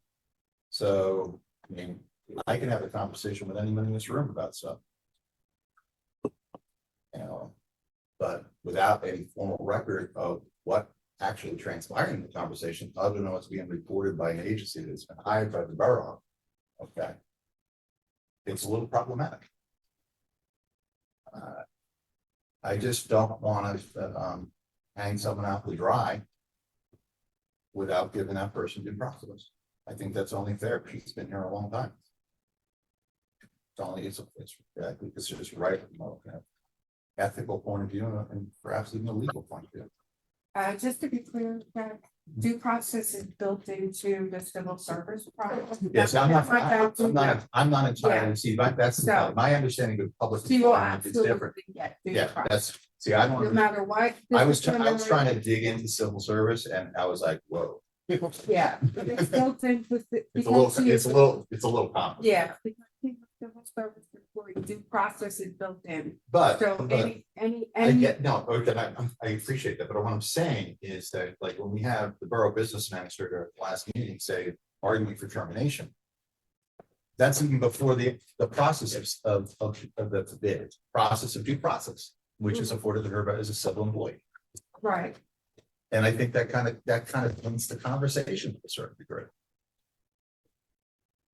So, I mean, I can have a conversation with anyone in this room about stuff. But without any formal record of what actually transpired in the conversation, other than what's being reported by an agency that's been hired by the borough, okay, it's a little problematic. I just don't want to hang someone out to dry without giving that person due process. I think that's only fair. She's been here a long time. I think it's just right from an ethical point of view and perhaps even a legal point of view. Just to be clear, that due process is built into the civil service process. Yes, I'm not entirely, Yeah. see, that's So- my understanding of public. So you will employment is different. absolutely get due Yeah, process. I No don't, matter what. I was trying to dig into civil service and I was like, whoa. Yeah, but it's built into. It's a little complicated. Yeah. Because civil service report due process is built in. But, So I any. get, no, okay, I appreciate that, but what I'm saying is that, like, when we have the borough business administrator at the last meeting say, arguing for termination. That's even before the process of the bid, process of due process, which is afforded to her as a civil employee. Right. And I think that kind of ends the conversation to a certain degree.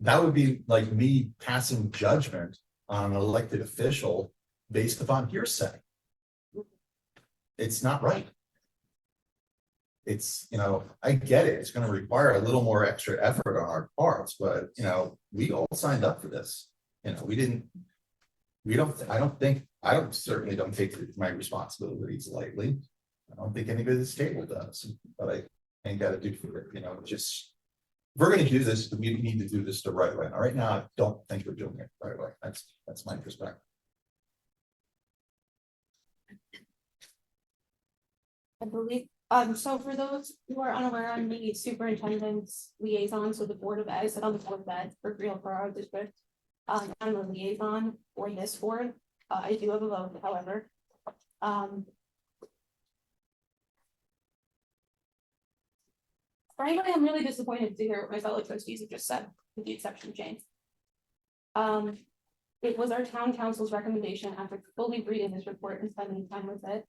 That would be like me passing judgment on an elected official based upon hearsay. It's not right. It's, I get it. It's going to require a little more extra effort on our parts, but we all signed up for this. I certainly don't take my responsibilities lightly. I don't think anybody at this table does, but I ain't got to do for it, just. If we're gonna do this, we need to do this the right way. And right now, I don't think we're doing it the right way. That's my perspective. I believe, so for those who are unaware, I'm the superintendent's liaison, so the Board of Ed, I sit on the Board of Ed for Freehold Borough District. I'm a liaison for this board. I do have a vote, however. Frankly, I'm really disappointed to hear what my fellow trustees have just said, with the exception of Jane. It was our town council's recommendation after fully reading this report and spending time with it.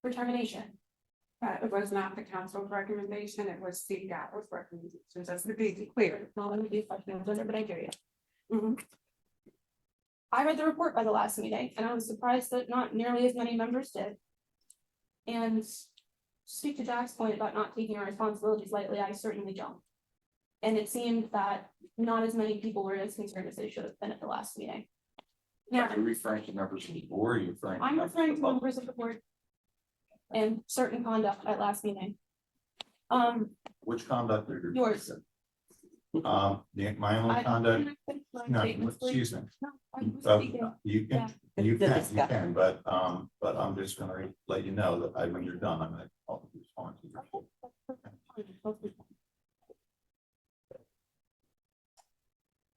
For termination. It was not the council's recommendation, it was CDOT's recommendation, just to be clear. Not let me be questioning, but I hear you. Mhm. I read the report by the last meeting and I was surprised that not nearly as many members did. And speak to Jack's point about not taking our responsibilities lightly, I certainly don't. And it seemed that not as many people were as concerned as they should have been at the last meeting. Are you referring to members of the board, or are you referring? I'm referring to members of the board. And certain conduct at last meeting. Which conduct are you? Yours. My own conduct, no, excuse me. No, I'm So speaking. you Yeah. can, but I'm just gonna let you know that when you're done, I'm gonna respond to you.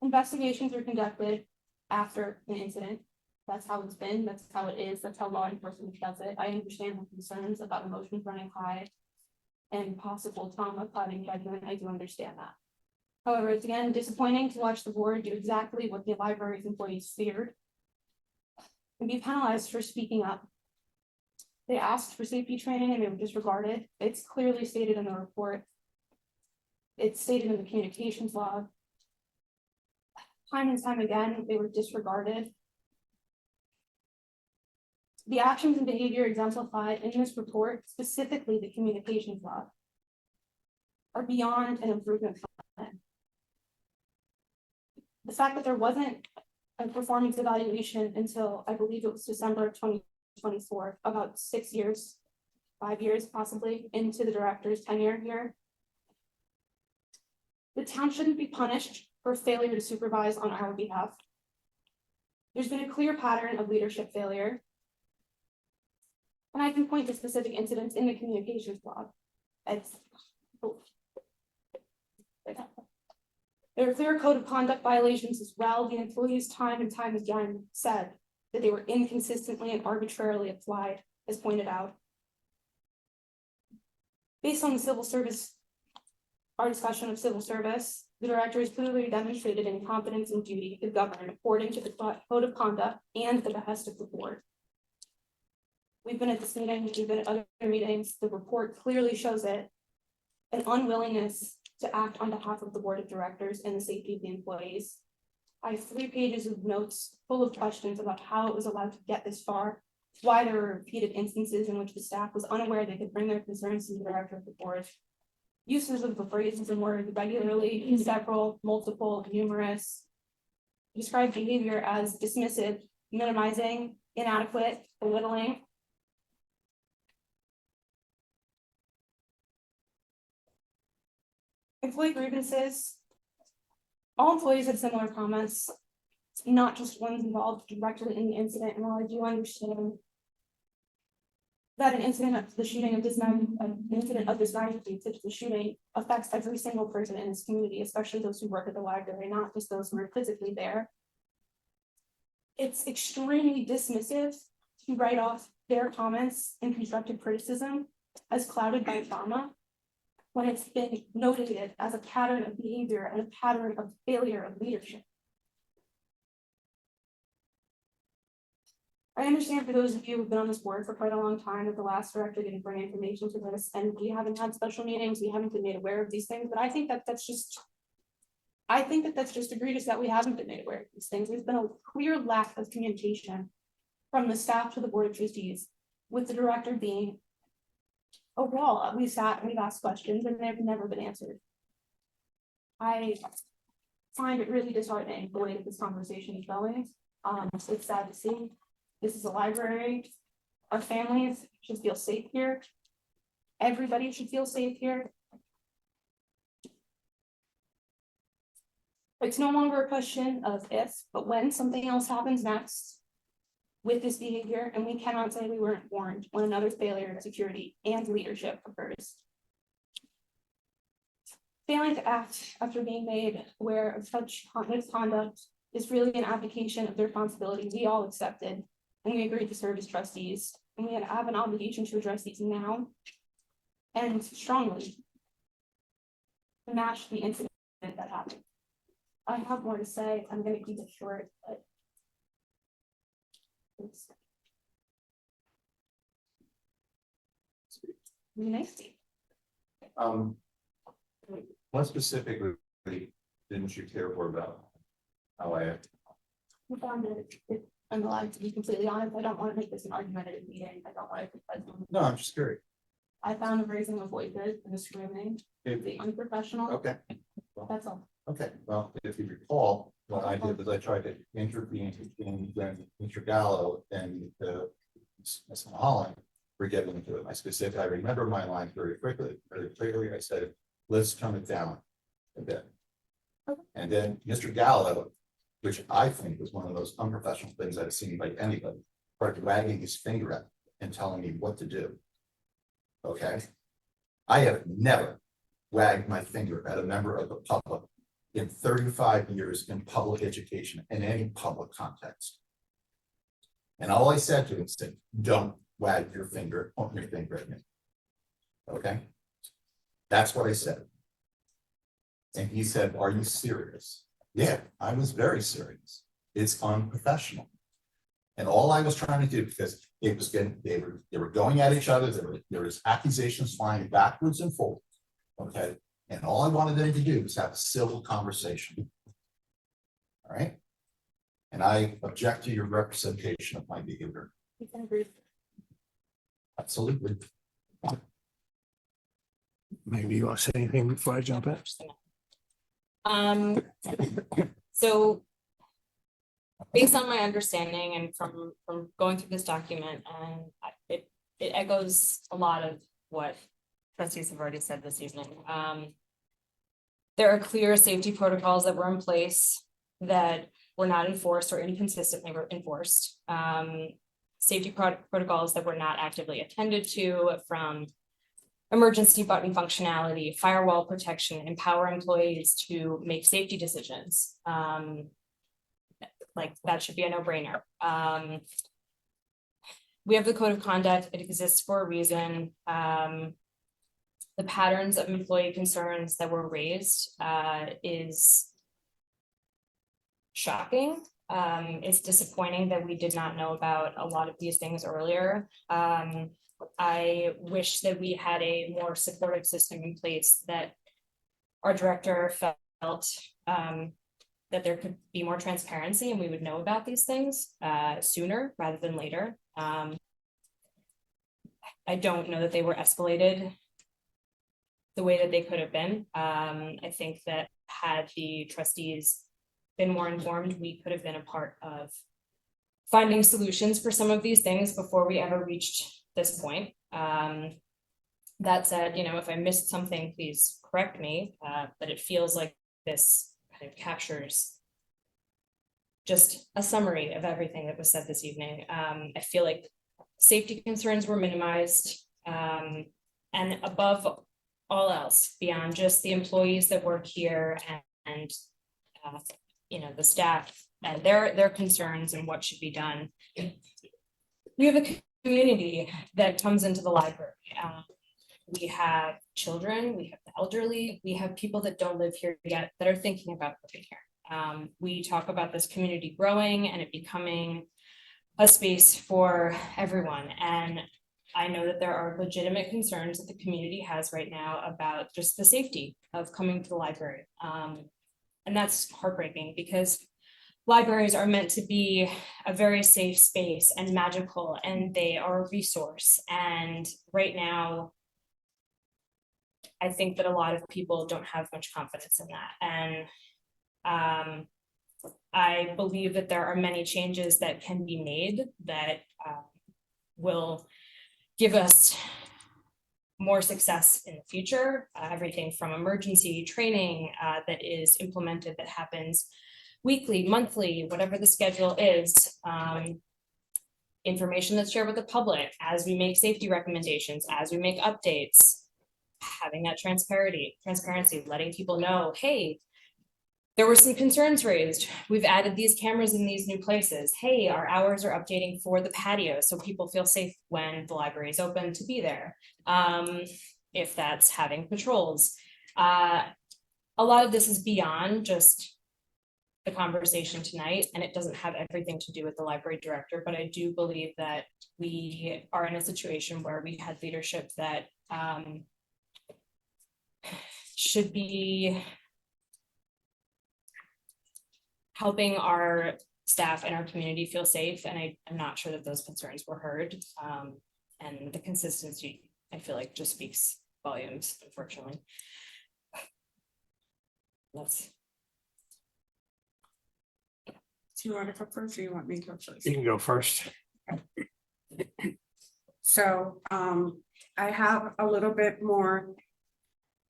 Investigations are conducted after an incident. That's how it's been, that's how it is, that's how law enforcement does it. I understand the concerns about emotions running high. and possible trauma clouding judgment. I do understand that. However, it's again disappointing to watch the board do exactly what the library's employees feared and be penalized for speaking up. They asked for safety training and they were disregarded. It's clearly stated in the report. It's stated in the communications log. Time and time again, they were disregarded. The actions and behavior exemplified in this report, specifically the communications log, are beyond an improvement plan. The fact that there wasn't a performance evaluation until I believe it was December of 2024, about 6 years, 5 years possibly into the director's tenure here. The town shouldn't be punished for failure to supervise on our behalf. There's been a clear pattern of leadership failure. And I can point to specific incidents in the communications log. There are clear code of conduct violations as well. The employees time and time again said that they were inconsistently and arbitrarily applied, as pointed out. Based on the civil service, our discussion of civil service, the director has clearly demonstrated incompetence and duty to govern according to the code of conduct and the behest of the board. We've been at this meeting, we've been at other meetings, the report clearly shows it, an unwillingness to act on behalf of the board of directors and the safety of the employees. I have 3 pages of notes full of questions about how it was allowed to get this far, why there were repeated instances in which the staff was unaware they could bring their concerns to the director of the board. Uses of the phrases and words regularly, several, multiple, numerous, describe behavior as dismissive, minimizing, inadequate, belittling. Employee grievances. All employees had similar comments, not just ones involved directly in the incident. And while I do understand that an incident of the shooting of this magnitude, such as the shooting, affects every single person in this community, especially those who work at the library, not just those who are physically there. It's extremely dismissive to write off their comments and constructive criticism as clouded by trauma, when it's been noted as a pattern of behavior and a pattern of failure of leadership. I understand for those of you who've been on this board for quite a long time that the last director didn't bring information to this, and we haven't had special meetings, we haven't been made aware of these things, but I think that that's just egregious that we haven't been made aware of these things. There's been a clear lack of communication from the staff to the board of trustees, with the director being a wall. We sat and we've asked questions and they've never been answered. I find it really disheartening the way that this conversation is going. It's sad to see. This is a library. Our families should feel safe here. Everybody should feel safe here. It's no longer a question of if, but when something else happens next with this behavior, and we cannot say we weren't warned when another failure of security and leadership occurs. Failing to act after being made aware of such misconduct is really an abdication of the responsibility we all accepted when we agreed to serve as trustees, and we have an obligation to address these now and strongly to match the incident that happened. I have more to say. I'm going to keep it short, but nice. What specifically didn't you care for about how I acted? I found it, I'm allowed to be completely honest. I don't want to make this an argumentative meeting. I don't want to. No, I'm just curious. I found raising of voices and screaming to be unprofessional. Okay. That's all. Okay, well, if you recall, what I did was I tried to intervene between Mr. Gallo and Ms. Holland for getting into it. I remember my line very clearly. I said, let's tone it down a bit. And then Mr. Gallo, which I think was one of those unprofessional things I've seen by anybody, started wagging his finger at me and telling me what to do. Okay, I have never wagged my finger at a member of the public in 35 years in public education in any public context. And all I said to him said, don't wag your finger, point your finger at me. Okay, That's what I said. And he said, are you serious? Yeah, I was very serious. It's unprofessional. And all I was trying to do, because it was getting, they were going at each other, there was accusations flying backwards and forwards. Okay, and all I wanted them to do was have a civil conversation. All right. And I object to your representation of my behavior. Absolutely. Maybe you want to say anything before I jump in? So based on my understanding and from going through this document, and it echoes a lot of what trustees have already said this evening. There are clear safety protocols that were in place that were not enforced or inconsistently were enforced. Safety protocols that were not actively attended to, from emergency button functionality, firewall protection, empower employees to make safety decisions. Like that should be a no-brainer. We have the code of conduct. It exists for a reason. The patterns of employee concerns that were raised is shocking. It's disappointing that we did not know about a lot of these things earlier. I wish that we had a more supportive system in place, that our director felt that there could be more transparency and we would know about these things sooner rather than later. I don't know that they were escalated the way that they could have been. I think that had the trustees been more informed, we could have been a part of finding solutions for some of these things before we ever reached this point. That said, you know, if I missed something, please correct me, but it feels like this kind of captures just a summary of everything that was said this evening. I feel like safety concerns were minimized, and above all else, beyond just the employees that work here and you know, the staff and their concerns and what should be done. We have a community that comes into the library. We have children, we have the elderly, we have people that don't live here yet that are thinking about living here. We talk about this community growing and it becoming a space for everyone. And I know that there are legitimate concerns that the community has right now about just the safety of coming to the library. And that's heartbreaking because libraries are meant to be a very safe space and magical, and they are a resource. And right now, I think that a lot of people don't have much confidence in that. And I believe that there are many changes that can be made that will give us more success in the future. Everything from emergency training that is implemented, that happens weekly, monthly, whatever the schedule is, information that's shared with the public as we make safety recommendations, as we make updates, having that transparency, letting people know, hey, there were some concerns raised. We've added these cameras in these new places. Hey, our hours are updating for the patio so people feel safe when the library is open to be there. If that's having patrols. A lot of this is beyond just the conversation tonight, and it doesn't have everything to do with the library director, but I do believe that we are in a situation where we had leadership that should be helping our staff and our community feel safe, and I'm not sure that those concerns were heard. And the consistency, I feel like, just speaks volumes, unfortunately. Let's. Do you want to go first or you want me to go first? You can go first. So I have a little bit more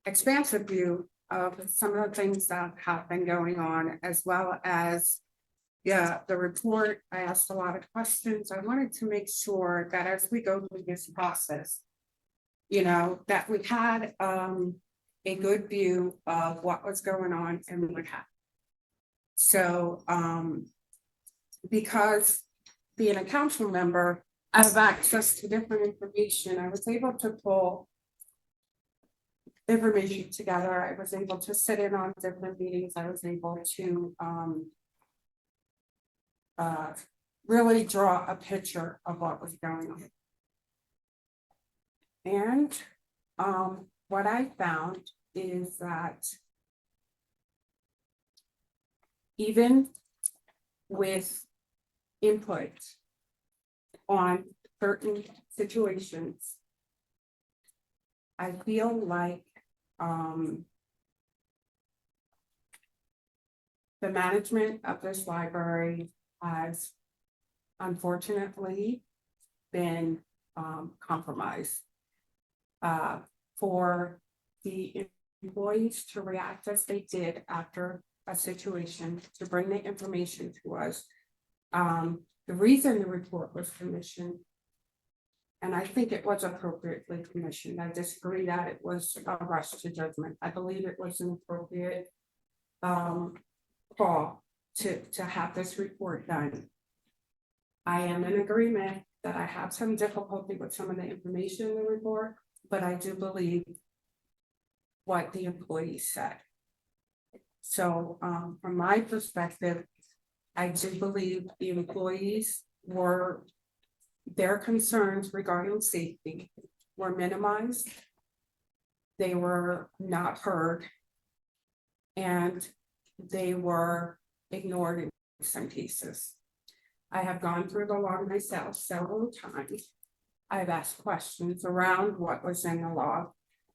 expansive view of some of the things that have been going on, as well as the report. I asked a lot of questions. I wanted to make sure that as we go through this process, you know, that we had a good view of what was going on and what happened. So because being a council member, I have access to different information. I was able to pull information together. I was able to sit in on different meetings. I was able to really draw a picture of what was going on. And what I found is that even with input on certain situations, I feel like the management of this library has unfortunately been compromised. For the employees to react as they did after a situation, to bring the information to us. The reason the report was commissioned, and I think it was appropriately commissioned, I disagree that it was a rush to judgment. I believe it was an appropriate call to have this report done. I am in agreement that I have some difficulty with some of the information in the report, but I do believe what the employees said. So from my perspective, I do believe the employees were, their concerns regarding safety were minimized. They were not heard. And they were ignored in some cases. I have gone through the log myself several times. I've asked questions around what was in the log.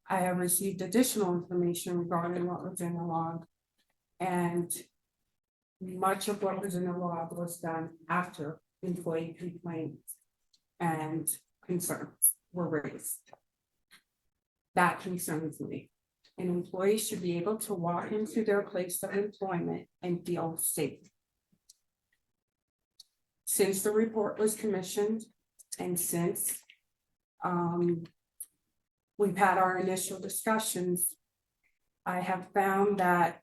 I have received additional information regarding what was in the log. And much of what was in the log was done after employee complaints and concerns were raised. That concerns me. An employee should be able to walk into their place of employment and feel safe. Since the report was commissioned and since we've had our initial discussions, I have found that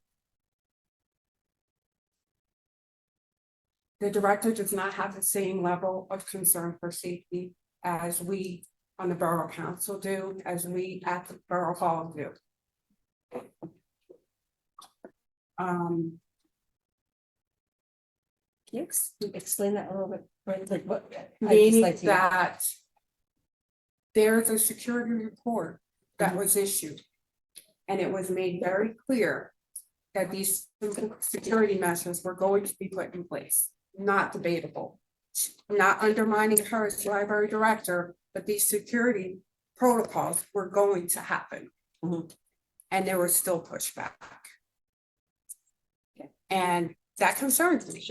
the director does not have the same level of concern for safety as we on the Borough Council do, as we at the Borough Hall do. Can you explain that a little bit? Like what? Meaning that there's a security report that was issued. And it was made very clear that these security measures were going to be put in place, not debatable. Not undermining her as library director, but these security protocols were going to happen. And there was still pushback. And that concerns me,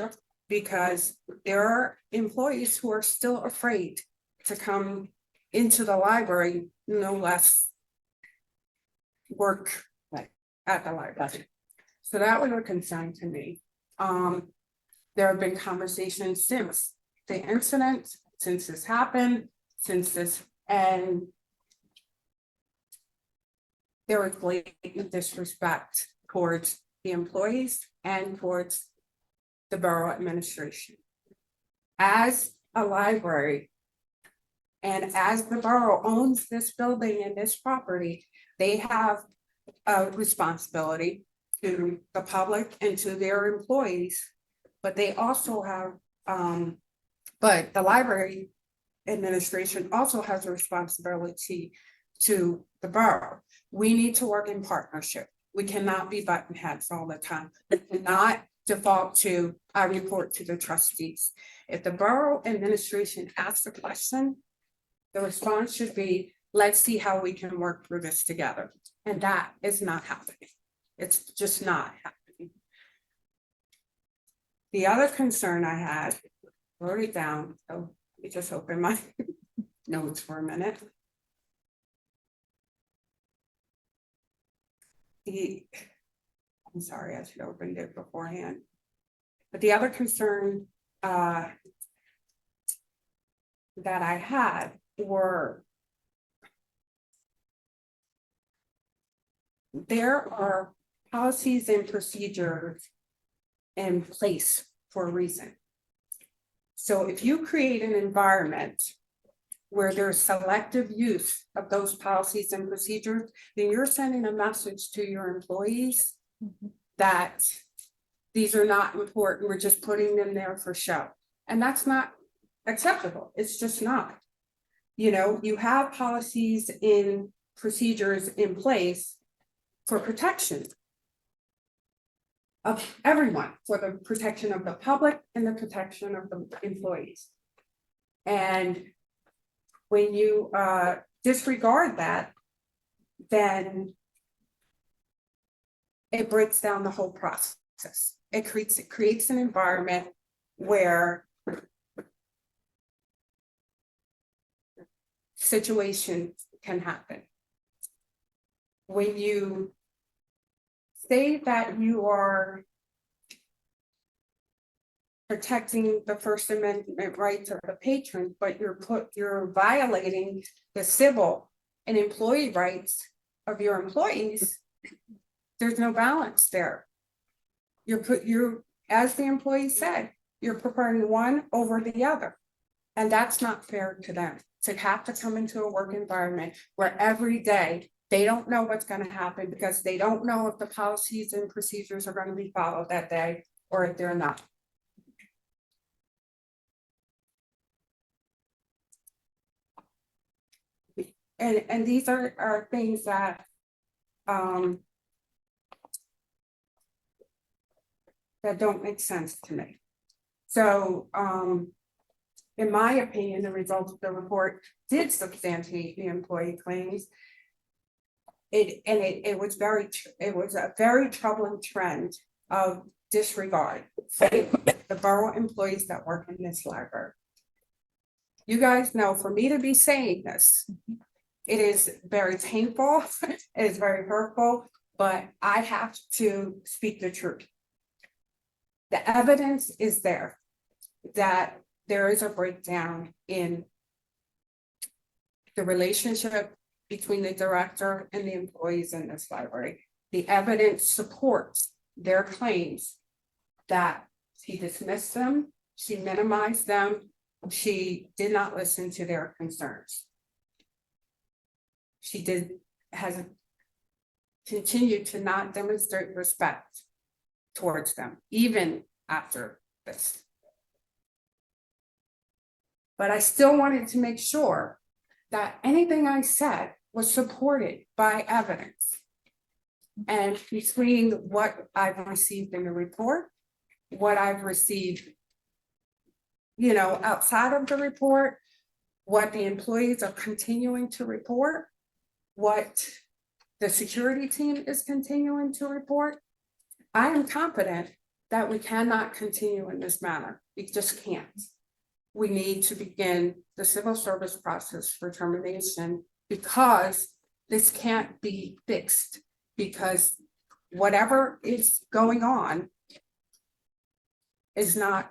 because there are employees who are still afraid to come into the library, no less work at the library. So that was a concern to me. There have been conversations since the incident, since this happened, and there was blatant disrespect towards the employees and towards the borough administration. As a library, and as the borough owns this building and this property, they have a responsibility to the public and to their employees, but they also have, but the library administration also has a responsibility to the borough. We need to work in partnership. We cannot be button heads all the time. We cannot default to our report to the trustees. If the borough administration asks a question, the response should be, let's see how we can work through this together. And that is not happening. It's just not happening. The other concern I had, wrote it down, so let me just open my notes for a minute. I'm sorry, I should have opened it beforehand. But the other concern that I had were there are policies and procedures in place for a reason. So if you create an environment where there's selective use of those policies and procedures, then you're sending a message to your employees that these are not important, we're just putting them there for show. And that's not acceptable, it's just not. You know, you have policies in procedures in place for protection of everyone, for the protection of the public and the protection of the employees. And when you disregard that, then it breaks down the whole process. It creates an environment where situations can happen. When you say that you are protecting the First Amendment rights of the patron, but you're violating the civil and employee rights of your employees, there's no balance there. You're, as the employee said, you're preferring one over the other. And that's not fair to them, to have to come into a work environment where every day they don't know what's going to happen because they don't know if the policies and procedures are going to be followed that day or if they're not. And these are things that that don't make sense to me. So in my opinion, the results of the report did substantiate the employee claims. It was a very troubling trend of disregard for the borough employees that work in this library. You guys know, for me to be saying this, it is very painful, it is very hurtful, but I have to speak the truth. The evidence is there that there is a breakdown in the relationship between the director and the employees in this library. The evidence supports their claims that she dismissed them, she minimized them, she did not listen to their concerns. She has continued to not demonstrate respect towards them, even after this. But I still wanted to make sure that anything I said was supported by evidence. And between what I've received in the report, what I've received, you know, outside of the report, what the employees are continuing to report, what the security team is continuing to report, I am confident that we cannot continue in this manner. We just can't. We need to begin the civil service process for termination because this can't be fixed, because whatever is going on is not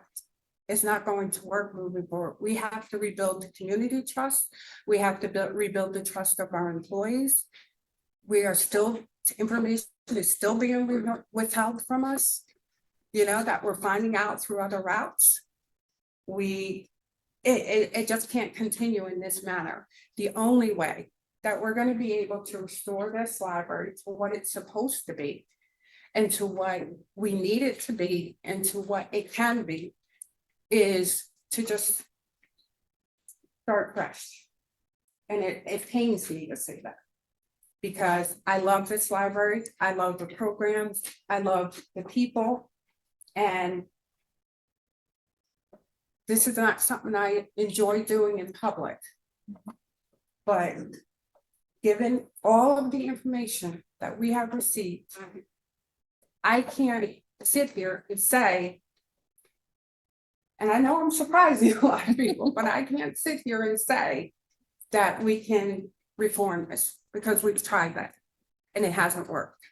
going to work moving forward. We have to rebuild the community trust. We have to rebuild the trust of our employees. We are still, information is still being withheld from us, you know, that we're finding out through other routes. It just can't continue in this manner. The only way that we're going to be able to restore this library to what it's supposed to be and to what we need it to be and to what it can be is to just start fresh. And it pains me to say that, because I love this library, I love the programs, I love the people, and this is not something I enjoy doing in public. But given all of the information that we have received, I can't sit here and say, and I know I'm surprising a lot of people, but I can't sit here and say that we can reform this, because we've tried that and it hasn't worked.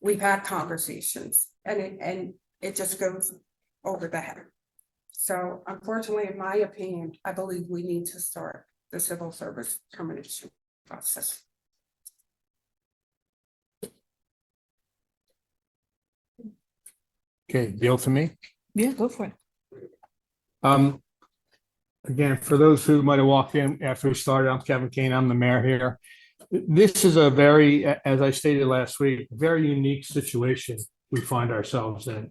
We've had conversations and it just goes over the head. So unfortunately, in my opinion, I believe we need to start the civil service termination process. Okay, deal to me. Yeah, go for it. again, for those who might have walked in after we started, I'm Kevin Kane, I'm the mayor here. This is a very, as I stated last week, very unique situation we find ourselves in.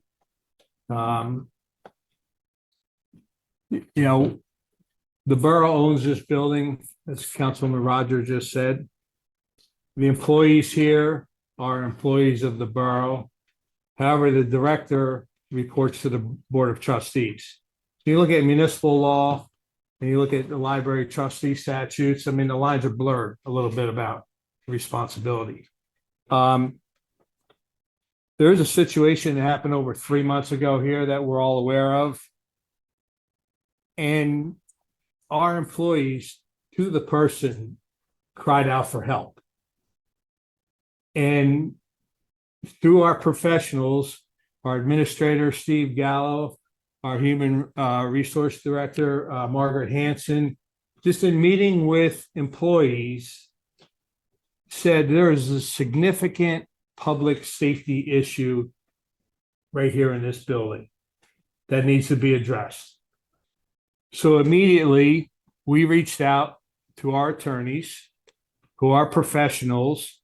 You know, the borough owns this building, as Councilman Rogers just said. The employees here are employees of the borough. However, the director reports to the Board of Trustees. You look at municipal law and you look at the library trustee statutes, I mean, the lines are blurred a little bit about responsibility. There is a situation that happened over 3 months ago here that we're all aware of. And our employees, to the person, cried out for help. And through our professionals, our administrator, Steve Gallo, our human resource director, Margaret Hanson, just in meeting with employees, said there is a significant public safety issue right here in this building that needs to be addressed. So immediately we reached out to our attorneys, who are professionals,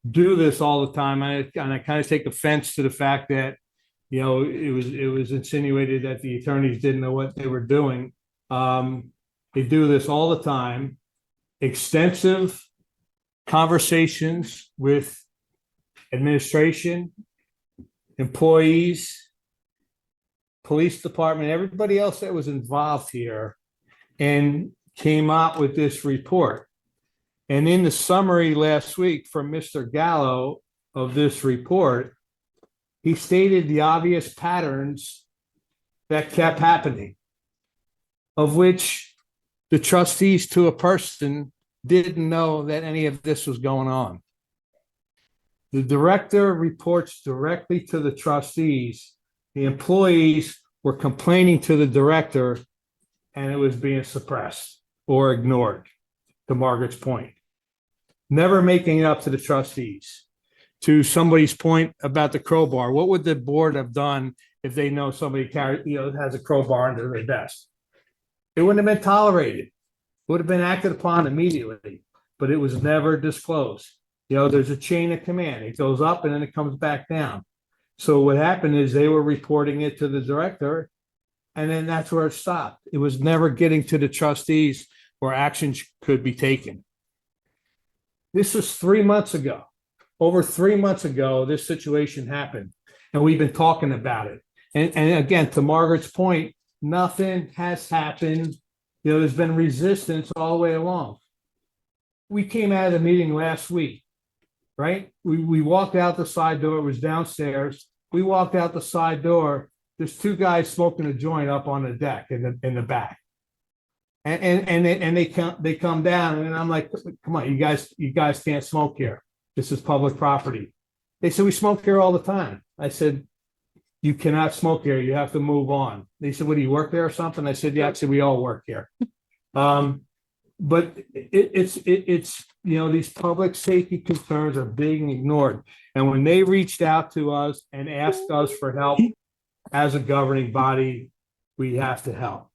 do this all the time. And I kind of take offense to the fact that, you know, it was insinuated that the attorneys didn't know what they were doing. They do this all the time. Extensive conversations with administration, employees, police department, everybody else that was involved here, and came out with this report. And in the summary last week from Mr. Gallo of this report, he stated the obvious patterns that kept happening, of which the trustees, to a person, didn't know that any of this was going on. The director reports directly to the trustees. The employees were complaining to the director, and it was being suppressed or ignored, to Margaret's point. Never making it up to the trustees. To somebody's point about the crowbar, what would the board have done if they know somebody has a crowbar under their desk? It wouldn't have been tolerated. It would have been acted upon immediately, but it was never disclosed. There's a chain of command. It goes up and then it comes back down. So what happened is they were reporting it to the director, and then that's where it stopped. It was never getting to the trustees where action could be taken. This was 3 months ago. Over 3 months ago, this situation happened, and we've been talking about it. And again, to Margaret's point, nothing has happened. There's been resistance all the way along. We came out of the meeting last week, right? We walked out the side door. It was downstairs. We walked out the side door. There's two guys smoking a joint up on the deck in the back. And they come down, and I'm like, come on, you guys can't smoke here. This is public property. They said, we smoke here all the time. I said, you cannot smoke here. You have to move on. They said, what, do you work there or something? I said, yeah, actually, we all work here. But it's these public safety concerns are being ignored. And when they reached out to us and asked us for help as a governing body, we have to help.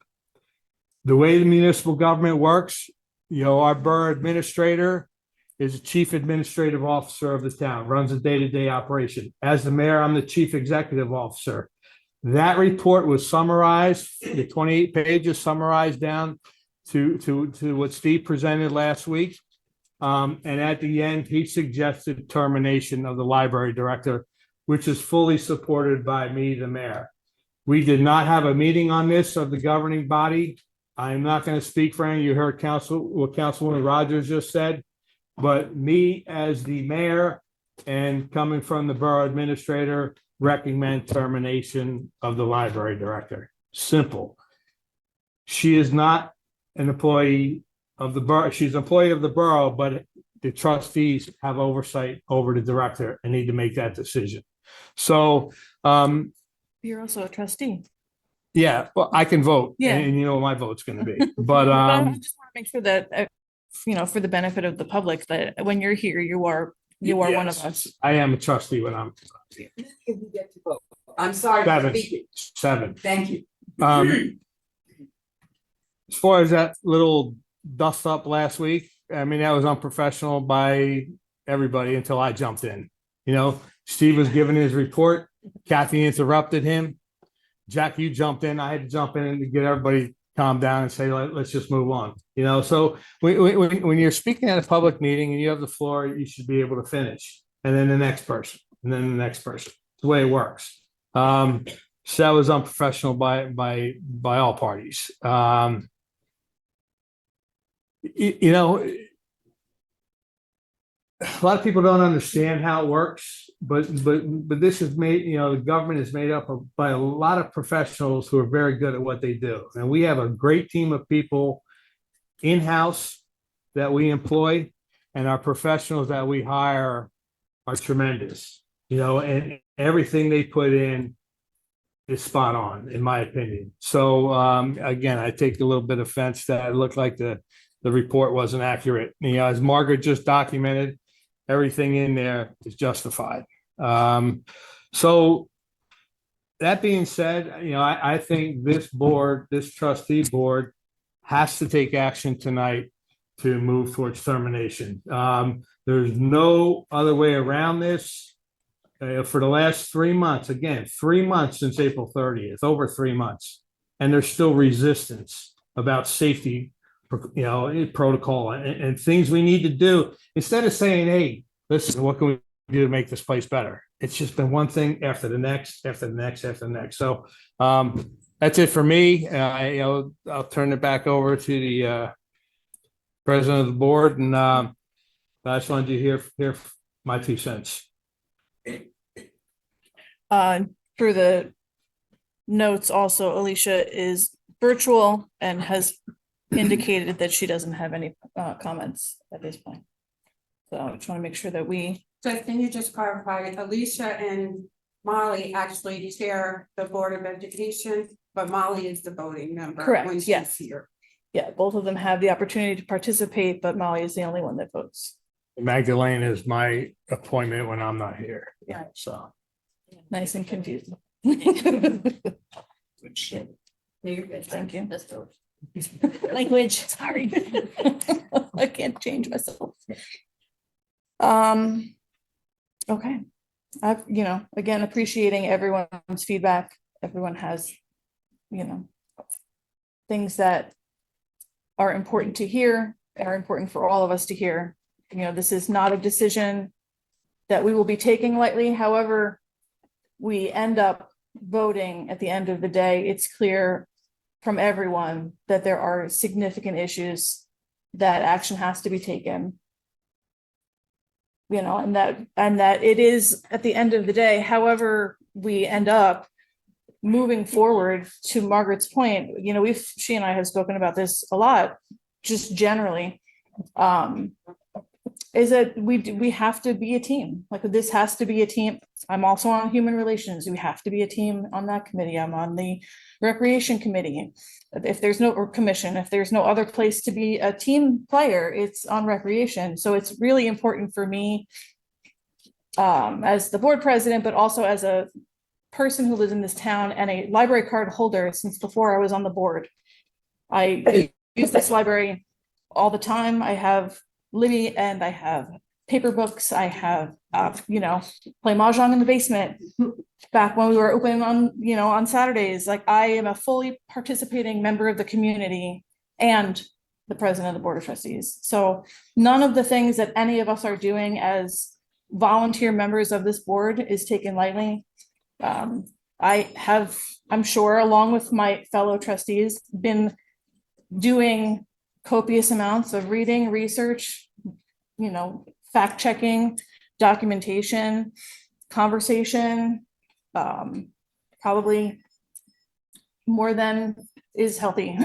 The way the municipal government works, our borough administrator is the chief administrative officer of the town, runs a day-to-day operation. As the mayor, I'm the chief executive officer. That report was summarized, the 28 pages summarized down to what Steve presented last week. And at the end, he suggested termination of the library director, which is fully supported by me, the mayor. We did not have a meeting on this of the governing body. I'm not going to speak for any. You heard what Councilwoman Rogers just said. But me as the mayor and coming from the borough administrator, recommend termination of the library director. Simple. She is not an employee of the borough. She's an employee of the borough, but the trustees have oversight over the director and need to make that decision. So You're also a trustee. yeah, well, I can vote. Yeah. And you know what my vote's going to be. But I just want to make sure that for the benefit of the public, that when you're here, you are one of yes, us. I am a trustee when I'm here. You get to vote. I'm sorry for speaking. 7. Thank you. as far as that little dust up last week, I mean, that was unprofessional by everybody until I jumped in. You know, Steve was giving his report, Kathy interrupted him. Jack, you jumped in, I had to jump in to get everybody calm down and say, let's just move on. You know, so when you're speaking at a public meeting and you have the floor, you should be able to finish. And then the next person, and then the next person. It's the way it works. So that was unprofessional by all parties. You know, a lot of people don't understand how it works, but this is made, you know, the government is made up of by a lot of professionals who are very good at what they do. And we have a great team of people in-house that we employ, and our professionals that we hire are tremendous, you know, and everything they put in is spot on, in my opinion. So again, I take a little bit of offense that it looked like the report wasn't accurate. You know, as Margaret just documented, everything in there is justified. So that being said, you know, I think this board, this trustee board, has to take action tonight to move towards termination. There's no other way around this. For the last 3 months, again, 3 months since April 30th, over 3 months, and there's still resistance about safety, you know, protocol and things we need to do. Instead of saying, hey, listen, what can we do to make this place better? It's just been one thing after the next, after the next, after the next. So that's it for me. You know, I'll turn it back over to the president of the board, and I just wanted you to hear my 2 cents. For the notes also, Alicia is virtual and has indicated that she doesn't have any comments at this point. So I just want to make sure that we. Just, can you just clarify, Alicia and Molly actually chair the Board of Education, but Molly is the voting member. Correct, when she's yes. here. Yeah, both of them have the opportunity to participate, but Molly is the only one that votes. Magdalene is my appointment when I'm not here. Yeah. So. Nice and confusing. You're good. Thank you. Let's go. Language, sorry. I can't change myself. Okay. I've, you know, again, appreciating everyone's feedback. Everyone has, you know, things that are important to hear, are important for all of us to hear. You know, this is not a decision that we will be taking lightly. However, we end up voting at the end of the day, it's clear from everyone that there are significant issues that action has to be taken. You know, and that it is at the end of the day, however we end up moving forward, to Margaret's point, you know, she and I have spoken about this a lot, just generally, is that we have to be a team. Like, this has to be a team. I'm also on human relations. We have to be a team on that committee. I'm on the recreation committee. If there's no, or commission, if there's no other place to be a team player, it's on recreation. So it's really important for me, as the board president, but also as a person who lives in this town and a library card holder since before I was on the board. I use this library all the time. I have Libby and I have paper books. I have, you know, play mahjong in the basement back when we were open on, you know, on Saturdays. Like, I am a fully participating member of the community and the president of the Board of Trustees. So none of the things that any of us are doing as volunteer members of this board is taken lightly. I have, I'm sure, along with my fellow trustees, been doing copious amounts of reading, research, you know, fact checking, documentation, conversation, probably more than is healthy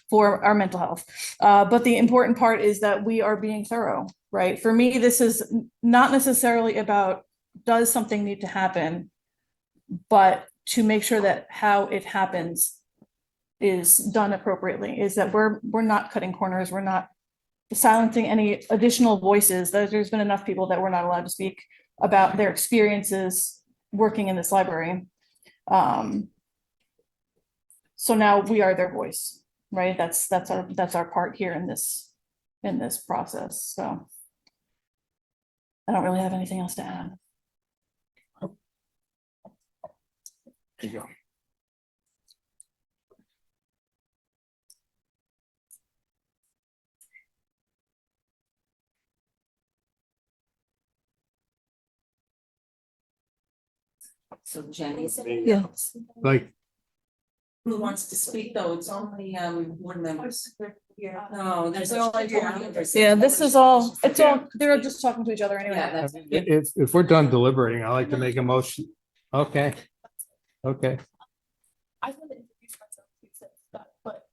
for our mental health. But the important part is that we are being thorough, right? For me, this is not necessarily about, does something need to happen, but to make sure that how it happens is done appropriately, is that we're not cutting corners, we're not silencing any additional voices. There's been enough people that we're not allowed to speak about their experiences working in this library. So now we are their voice. right? That's our part here in this process, so. I don't really have anything else to add. There you go. So Jenny, Yeah. Like, who wants to speak though? It's only board members. No, there's only board members. Yeah, they're just talking to each other anyway. Yeah, that's. if we're done deliberating, I'd like to make a motion. Okay. Okay. I want to introduce myself too, so but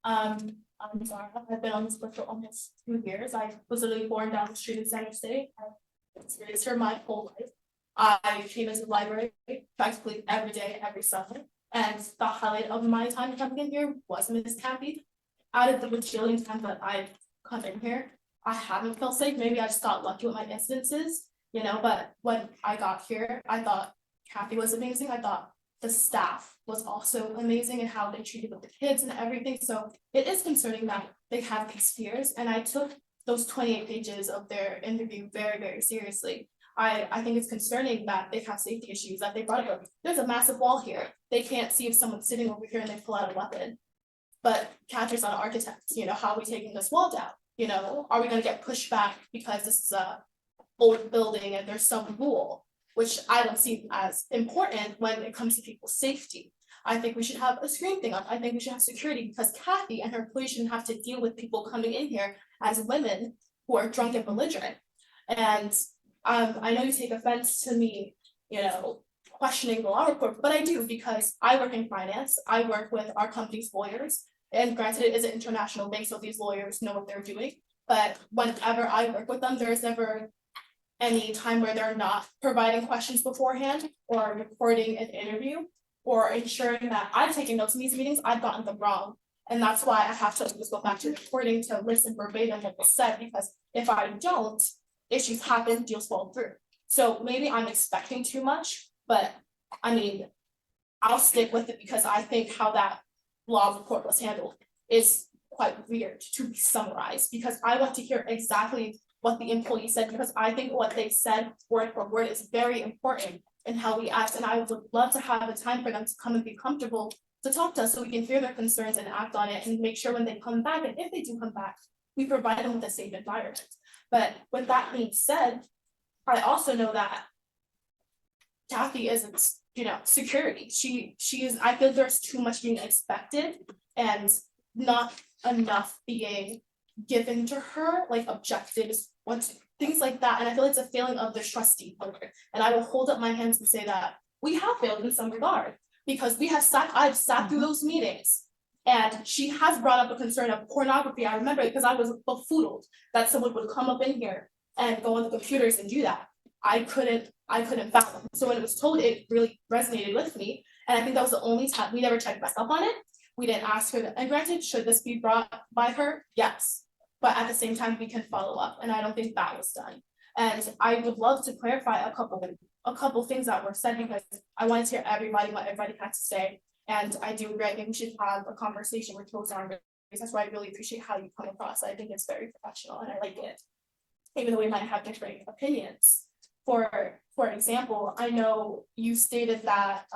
I'm Zara. I've been on this board for almost 2 years. I was literally born down the street in Center State. I've experienced her my whole life. I came into the library practically every day, every summer, and the highlight of my time coming in here was Miss Taffy. Out of the bajillion times that I've come in here, I haven't felt safe. Maybe I just got lucky with my incidences, you know, but when I got here, I thought Kathy was amazing. I thought the staff was also amazing and how they treated with the kids and everything. So it is concerning that they have these fears. And I took those 28 pages of their interview very, very seriously. I think it's concerning that they have safety issues, that they brought up, there's a massive wall here. They can't see if someone's sitting over here and they pull out a weapon. But Kathy's not an architect, you know, how are we taking this wall down? You know, are we gonna get pushed back because this is a old building and there's some rule, which I don't see as important when it comes to people's safety. I think we should have a screen thing up. I think we should have security because Kathy and her employees shouldn't have to deal with people coming in here as women who are drunk and belligerent. And I know you take offense to me, you know, questioning the law report, but I do because I work in finance. I work with our company's lawyers, and granted, it is an international bank, so these lawyers know what they're doing. But whenever I work with them, there's never any time where they're not providing questions beforehand or recording an interview or ensuring that I'm taking notes in these meetings. I've gotten them wrong. And that's why I have to just go back to the recording to listen verbatim what was said, because if I don't, issues happen, deals fall through. So maybe I'm expecting too much, but I mean, I'll stick with it because I think how that law report was handled is quite weird to be summarized, because I want to hear exactly what the employee said, because I think what they said word for word is very important in how we act. And I would love to have a time for them to come and be comfortable to talk to us so we can hear their concerns and act on it and make sure when they come back, and if they do come back, we provide them with a safe environment. But with that being said, I also know that Kathy isn't, you know, security. She is, I feel there's too much being expected and not enough being given to her, like objectives, things like that. And I feel it's a failing of the trustee program. And I will hold up my hands and say that we have failed in some regard, because I've sat through those meetings. And she has brought up a concern of pornography. I remember it because I was befuddled that someone would come up in here and go on the computers and do that. I couldn't fathom. So when it was told, it really resonated with me. And I think that was the only time we never checked myself on it. We didn't ask her, and granted, should this be brought by her? Yes. But at the same time, we can follow up. And I don't think that was done. And I would love to clarify a couple things that were said, because I wanted to hear what everybody had to say. And I do agree, I think we should have a conversation with those on. That's why I really appreciate how you come across. I think it's very professional and I like it. Even though we might have different opinions. For example, I know you stated that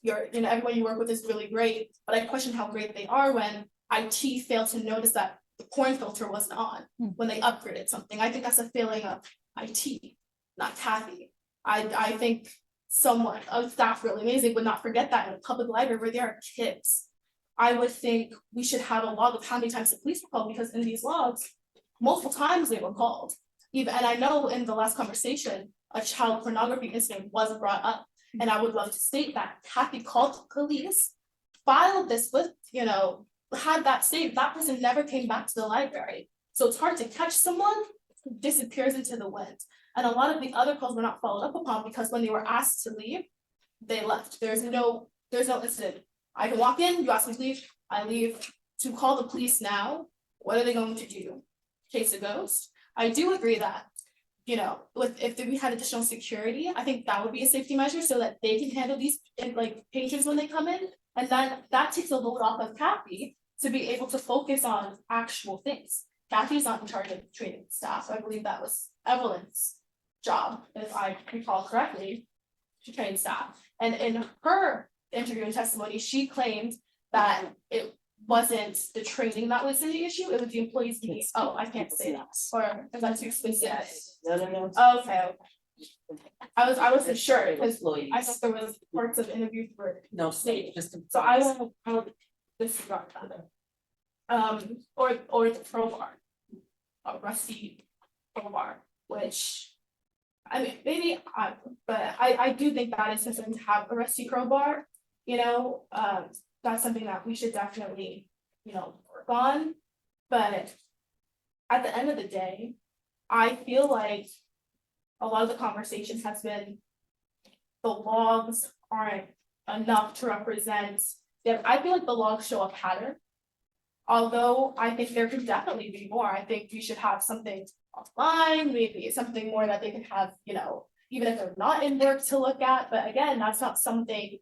everyone you work with is really great, but I question how great they are when IT failed to notice that the porn filter wasn't on when they upgraded something. I think that's a failing of IT, not Kathy. I think someone of staff really amazing would not forget that in a public library where there are kids. I would think we should have a log of how many times the police were called, because in these logs, multiple times they were called. And I know in the last conversation, a child pornography incident was brought up. And I would love to state that Kathy called the police, filed this with, had that saved. That person never came back to the library. So it's hard to catch someone who disappears into the wind. And a lot of the other calls were not followed up upon, because when they were asked to leave, they left. There's no incident. I can walk in, you ask me to leave, I leave. To call the police now, what are they going to do? Chase a ghost? I do agree that, if we had additional security, I think that would be a safety measure so that they can handle these patrons when they come in. And then that takes a load off of Kathy to be able to focus on actual things. Kathy's not in charge of training staff. I believe that was Evelyn's job, if I recall correctly, to train staff. And in her interview and testimony, she claimed that it wasn't the training that was the issue, it was the employees being, oh, I can't say that, or is that too specific? No. Okay. I wasn't sure, because I thought there was parts of interviews where No, stated, just. so I don't disregard that. Or the crowbar. A rusty crowbar, which. I mean, maybe, but I do think that it's necessary to have a rusty crowbar, you know, that's something that we should definitely, you know, work on. But at the end of the day, I feel like a lot of the conversation has been the logs aren't enough to represent, I feel like the logs show a pattern. Although I think there could definitely be more, I think we should have something offline, maybe something more that they can have, you know, even if they're not in work to look at, but again, that's not something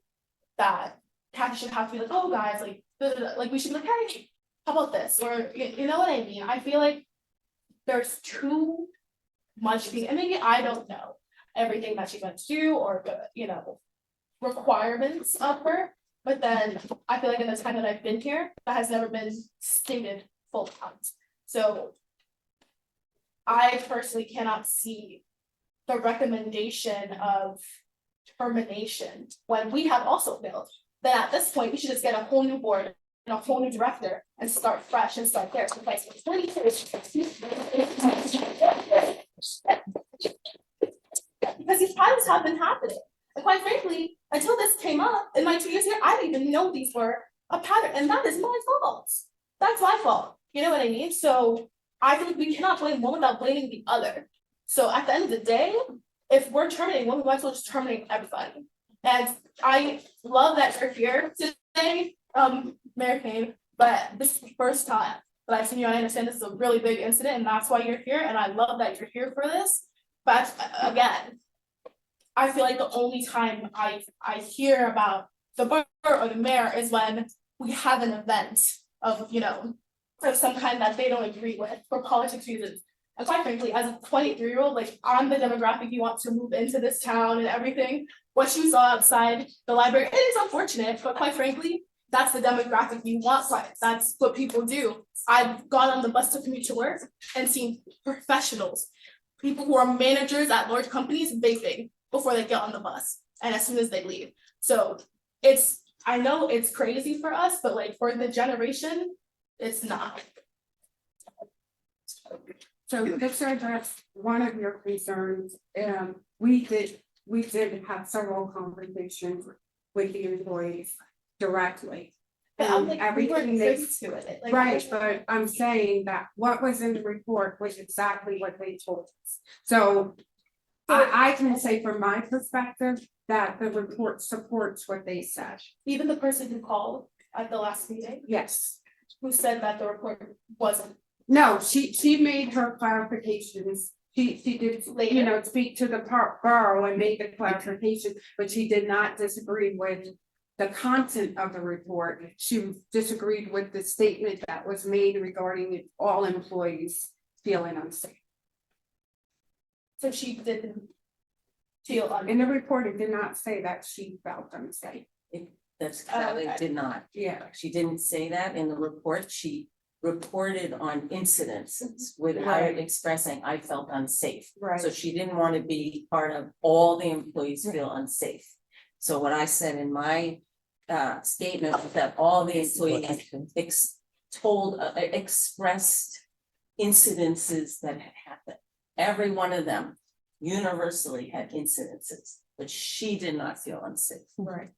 that Kathy should have to be like, oh, guys, like we should be like, hey, how about this, or you know what I mean, I feel like there's too much being, and maybe I don't know everything that she's meant to do, or the, you know, requirements of her, but then I feel like in the time that I've been here, that has never been stated full out. So I personally cannot see the recommendation of termination when we have also failed. Then at this point, we should just get a whole new board and a whole new director and start fresh and start there. Because these patterns have been happening. And quite frankly, until this came up in my 2 years here, I didn't even know these were a pattern, and that is my fault. That's my fault. You know what I mean? So I think we cannot blame one without blaming the other. So at the end of the day, if we're terminating one, we might as well just terminate everybody. And I love that you're here today, Mayor Kane, but this is the first time that I've seen you. I understand this is a really big incident, and that's why you're here, and I love that you're here for this. But again, I feel like the only time I hear about the borough or the mayor is when we have an event of, you know, of some kind that they don't agree with for politics reasons. And quite frankly, as a 23-year-old, like I'm the demographic you want to move into this town and everything. What you saw outside the library, it is unfortunate, but quite frankly, that's the demographic you want. That's what people do. I've gone on the bus to commute to work and seen professionals, people who are managers at large companies vaping before they get on the bus and as soon as they leave. So I know it's crazy for us, but like for the generation, it's not. So just to address one of your concerns, we did have several conversations with the employees directly. But I'm like, we Everything weren't they, privy to it. Like, right, but I'm saying that what was in the report was exactly what they told us. So I can say from my perspective that the report supports what they said. even the person who called at the last meeting, Yes. who said that the report wasn't. No, she made her clarifications. She did, you know, speak to the borough and make the clarification, but she did not disagree with the content of the report. She disagreed with the statement that was made regarding all employees feeling unsafe. So she didn't feel In the report, it did not say that she felt unsafe. That's exactly, okay. did not. Yeah. She didn't say that in the report. She reported on incidents without Right. expressing, I felt unsafe. Right. So she didn't want to be part of all the employees feel unsafe. So what I said in my statement was that all the employees expressed incidences that had happened. Every one of them universally had incidences, but she did not feel unsafe. Right.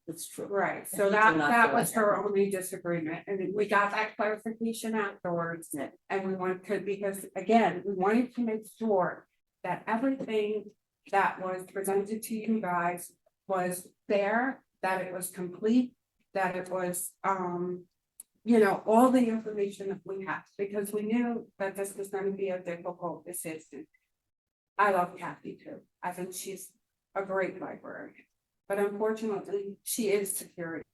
It's true. Right, He so did that not was feel her only disagreement, and we got that clarification afterwards. Yeah. And we wanted to, because again, we wanted to make sure that everything that was presented to you guys was there, that it was complete, that it was, you know, all the information that we have, because we knew that this was gonna be a difficult decision. I love Kathy too. I think she's a great librarian, but unfortunately, she is security.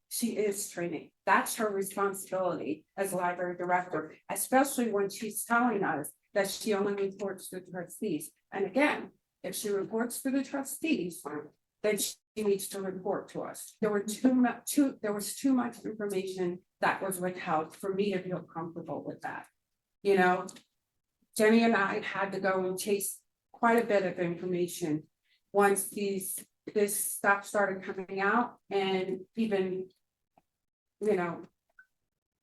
She is training. That's her responsibility as library director, especially when she's telling us that she only reports to the trustees. And again, if she reports to the trustees, then she needs to report to us. There was too much information that was withheld for me to feel comfortable with that. You know, Jenny and I had to go and chase quite a bit of information once this stuff started coming out, and even, you know,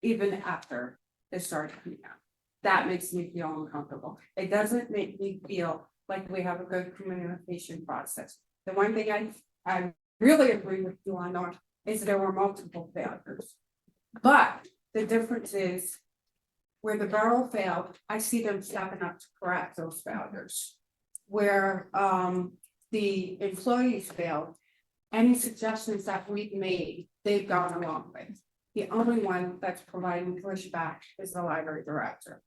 even after it started coming out. That makes me feel uncomfortable. It doesn't make me feel like we have a good communication process. The one thing I really agree with you on is there were multiple failures. But the difference is where the borough failed, I see them stepping up to correct those failures. Where the employees failed, any suggestions that we've made, they've gone along with. The only one that's providing pushback is the library director.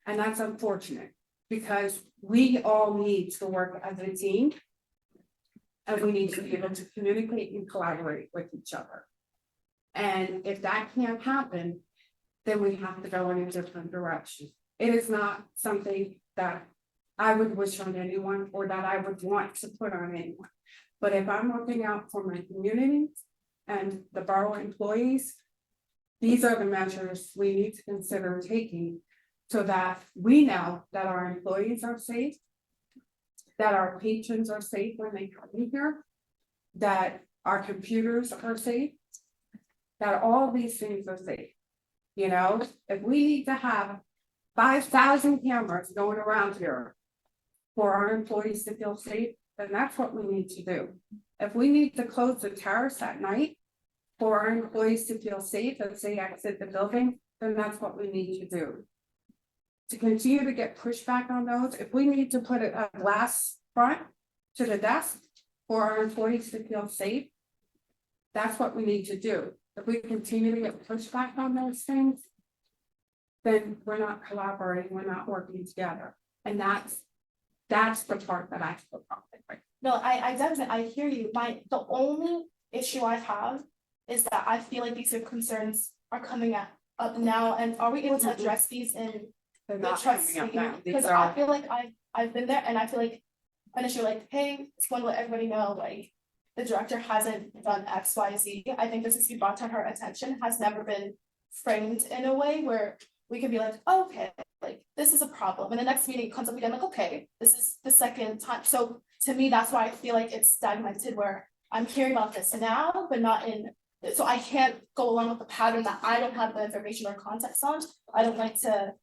And that's unfortunate because we all need to work as a team. And we need to be able to communicate and collaborate with each other. And if that can't happen, then we have to go in a different direction. It is not something that I would wish on anyone or that I would want to put on anyone. But if I'm looking out for my community and the borough employees, these are the measures we need to consider taking so that we know that our employees are safe, that our patrons are safe when they come in here, that our computers are safe, that all these things are safe. You know, if we need to have 5,000 cameras going around here for our employees to feel safe, then that's what we need to do. If we need to close the terrace at night for our employees to feel safe as they exit the building, then that's what we need to do. To continue to get pushback on those, if we need to put a glass front to the desk for our employees to feel safe, that's what we need to do. If we continue to get pushback on those things, then we're not collaborating, we're not working together. And that's the part that I feel conflict with. No, I definitely, I hear you. The only issue I have is that I feel like these concerns are coming up now, and are we able to address these in They're the not trust? coming up now. Because These are- I feel like I've been there, and I feel like initially like, hey, just want to let everybody know, like, the director hasn't done X, Y, Z. I think this is be brought to her attention, has never been framed in a way where we can be like, oh, okay, like this is a problem. And the next meeting comes up again, like, okay, this is the second time. So to me, that's why I feel like it's stagnated where I'm hearing about this now, but not in, so I can't go along with the pattern that I don't have the information or context on. I don't like to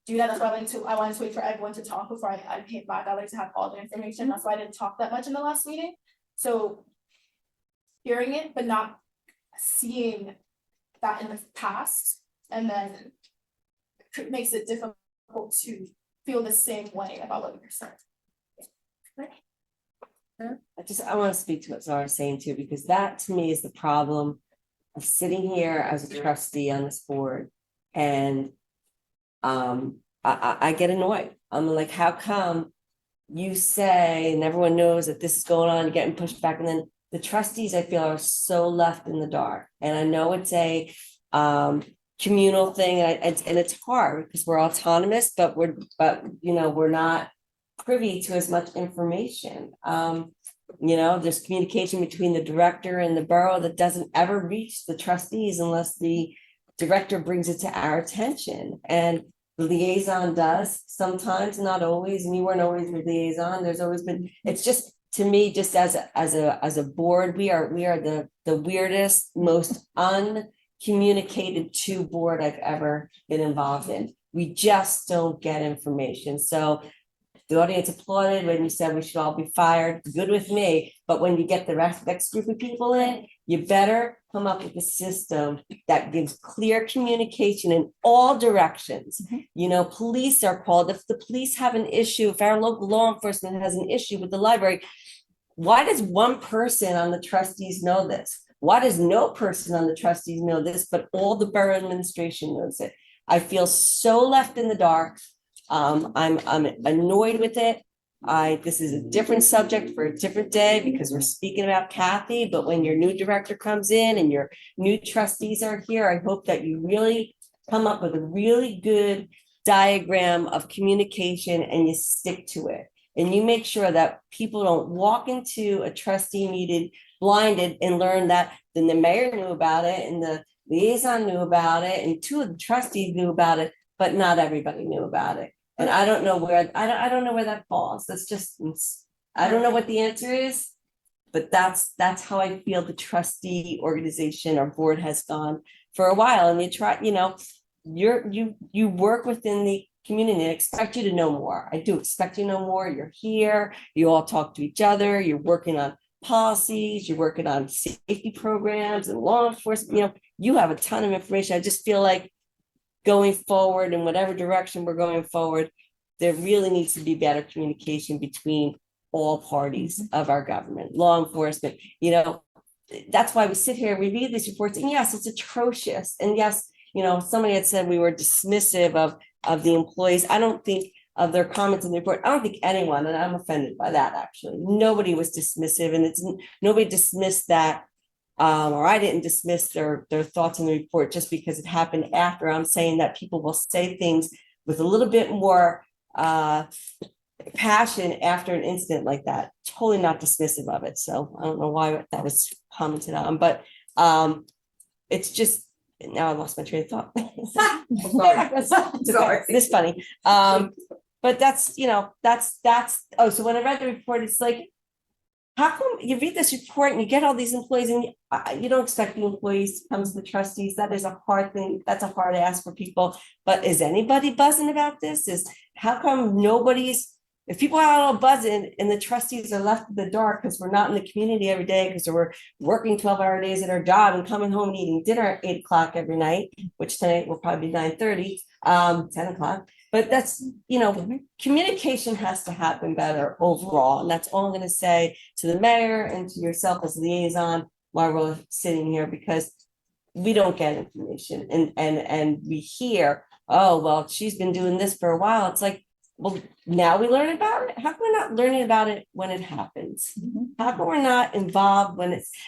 do that. That's why I wanted to wait for everyone to talk before I came back. I like to have all the information. That's why I didn't talk that much in the last meeting. So hearing it, but not seeing that in the past, and then it makes it difficult to feel the same way about what you're saying. I want to speak to what Zara's saying too, because that to me is the problem of sitting here as a trustee on this board. And I get annoyed. I'm like, how come you say, and everyone knows that this is going on, you're getting pushed back, and then the trustees, I feel, are so left in the dark. And I know it's a communal thing, and it's hard because we're autonomous, but we're not privy to as much information. There's communication between the director and the borough that doesn't ever reach the trustees unless the director brings it to our attention. And the liaison does sometimes, not always, and you weren't always the liaison. There's always been, it's just, to me, just as a board, we are the weirdest, most uncommunicated board I've ever been involved in. We just don't get information. So the audience applauded when you said we should all be fired. Good with me. But when you get the next group of people in, you better come up with a system that gives clear communication in all directions. Police are called. If the police have an issue, if our local law enforcement has an issue with the library, why does one person on the trustees know this? Why does no person on the trustees know this, but all the borough administration knows it? I feel so left in the dark. I'm annoyed with it. This is a different subject for a different day because we're speaking about Kathy, but when your new director comes in and your new trustees are here, I hope that you really come up with a really good diagram of communication and you stick to it. And you make sure that people don't walk into a trustee meeting blinded and learn that then the mayor knew about it and the liaison knew about it and two of the trustees knew about it, but not everybody knew about it. And I don't know where, I don't know where that falls. That's just, I don't know what the answer is. But that's how I feel the trustee organization or board has gone for a while. And you try, you work within the community and expect you to know more. I do expect you to know more. You're here, you all talk to each other, you're working on policies, you're working on safety programs and law enforcement, you have a ton of information. I just feel like going forward in whatever direction we're going forward, there really needs to be better communication between all parties of our government, law enforcement, that's why we sit here, we read these reports, and yes, it's atrocious. And yes, somebody had said we were dismissive of the employees. I don't think of their comments in the report. I don't think anyone, and I'm offended by that actually. Nobody was dismissive, and nobody dismissed that. Or I didn't dismiss their thoughts in the report just because it happened after. I'm saying that people will say things with a little bit more passion after an incident like that. Totally not dismissive of it. So I don't know why that was commented on, but it's just, now I lost my train of thought. Sorry. It's funny. But that's, so when I read the report, it's like, how come you read this report and you get all these employees and you don't expect the employees to come to the trustees? That is a hard thing. That's a hard ask for people. But is anybody buzzing about this? How come if people are all buzzing and the trustees are left in the dark because we're not in the community every day because we're working 12-hour days at our job and coming home and eating dinner at 8 o'clock every night, which tonight will probably be 9:30, 10 o'clock. But that's, communication has to happen better overall. And that's all I'm going to say to the mayor and to yourself as liaison while we're sitting here, because we don't get information and we hear, oh, well, she's been doing this for a while. It's like, well, now we learn about it. How come we're not learning about it when it happens? How come we're not involved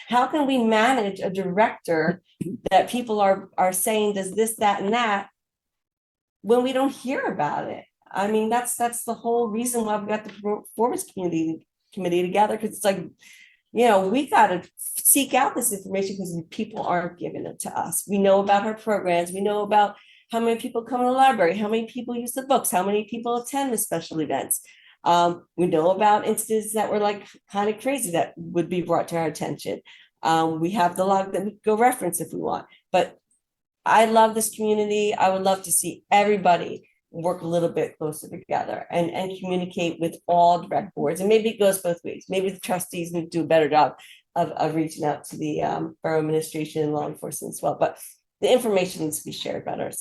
how can we manage a director that people are saying does this, that, and that, when we don't hear about it? I mean, that's the whole reason why we got the performance committee together, because it's like, we got to seek out this information because people aren't giving it to us. We know about her programs. We know about how many people come to the library, how many people use the books, how many people attend the special events. We know about instances that were like kind of crazy that would be brought to our attention. We have the log that we go reference if we want, but I love this community. I would love to see everybody work a little bit closer together and communicate with all direct boards. And maybe it goes both ways. Maybe the trustees need to do a better job of reaching out to the borough administration and law enforcement as well. But the information needs to be shared better.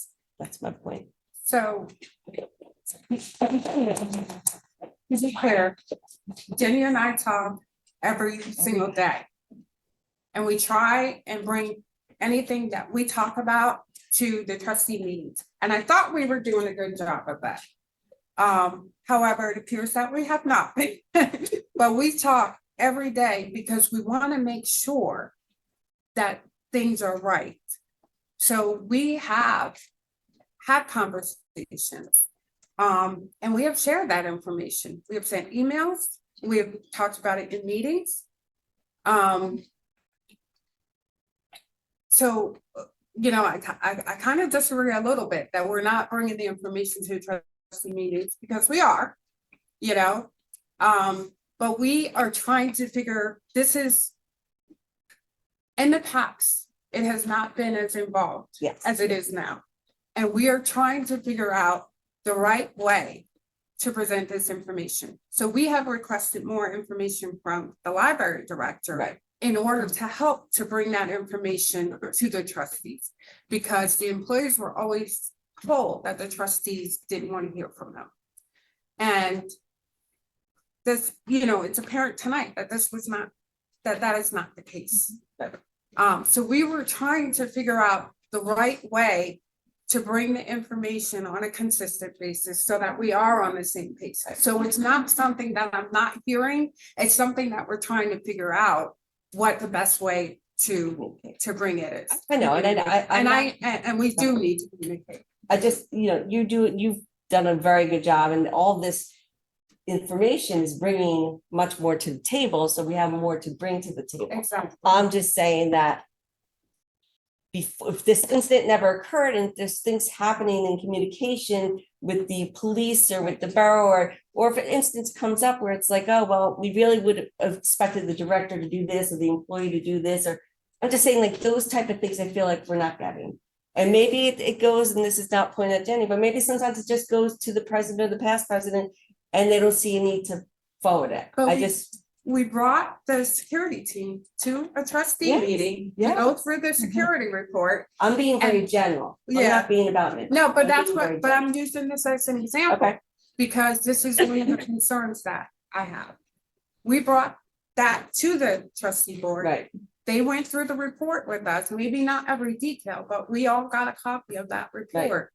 That's my point. So, to be clear, Jenny and I talk every single day. And we try and bring anything that we talk about to the trustee meetings. And I thought we were doing a good job of that. However, it appears that we have not. But we talk every day because we want to make sure that things are right. So we have had conversations, and we have shared that information. We have sent emails. We have talked about it in meetings. So, I kind of disagree a little bit that we're not bringing the information to trustee meetings, because we are, but we are trying to figure, this is, in the past, it has not been as involved as it is now. And we are trying to figure out the right way to present this information. So we have requested more information from the library director in order to help to bring that information to the trustees, because the employees were always told that the trustees didn't want to hear from them. And this, it's apparent tonight that this was not, that is not the case. So we were trying to figure out the right way to bring the information on a consistent basis so that we are on the same page. So it's not something that I'm not hearing, it's something that we're trying to figure out what the best way to bring it is. I know, And we do need to communicate. I just, you've done a very good job, and all this information is bringing much more to the table, so we have more to bring to the table. Exactly. I'm just saying that before, if this incident never occurred and there's things happening in communication with the police or with the borough, or if an instance comes up where it's like, oh, well, we really would have expected the director to do this or the employee to do this, or I'm just saying, like, those type of things I feel like we're not getting. And maybe it goes, and this is not pointed at Jenny, but maybe sometimes it just goes to the president or the past president and they don't see a need to forward it. But we brought the security team to a trustee Yes, meeting to yes. go through the security report. I'm being very And- general. I'm Yeah. not being about me. No, but I'm that's being very what, but I'm using this as an example. Okay. Because this is one of the concerns that I have. We brought that to the trustee board. Right, They went through the report with us, maybe not every detail, but we all got a copy of that report.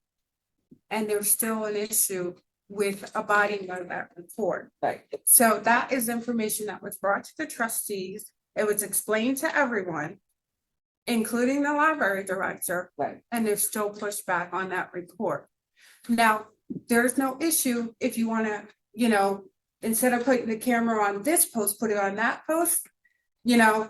And there's still an issue with abiding by that report. right. So that is information that was brought to the trustees. It was explained to everyone, including the library director. Right. And there's still pushback on that report. Now, there's no issue if you wanna, instead of putting the camera on this post, put it on that post.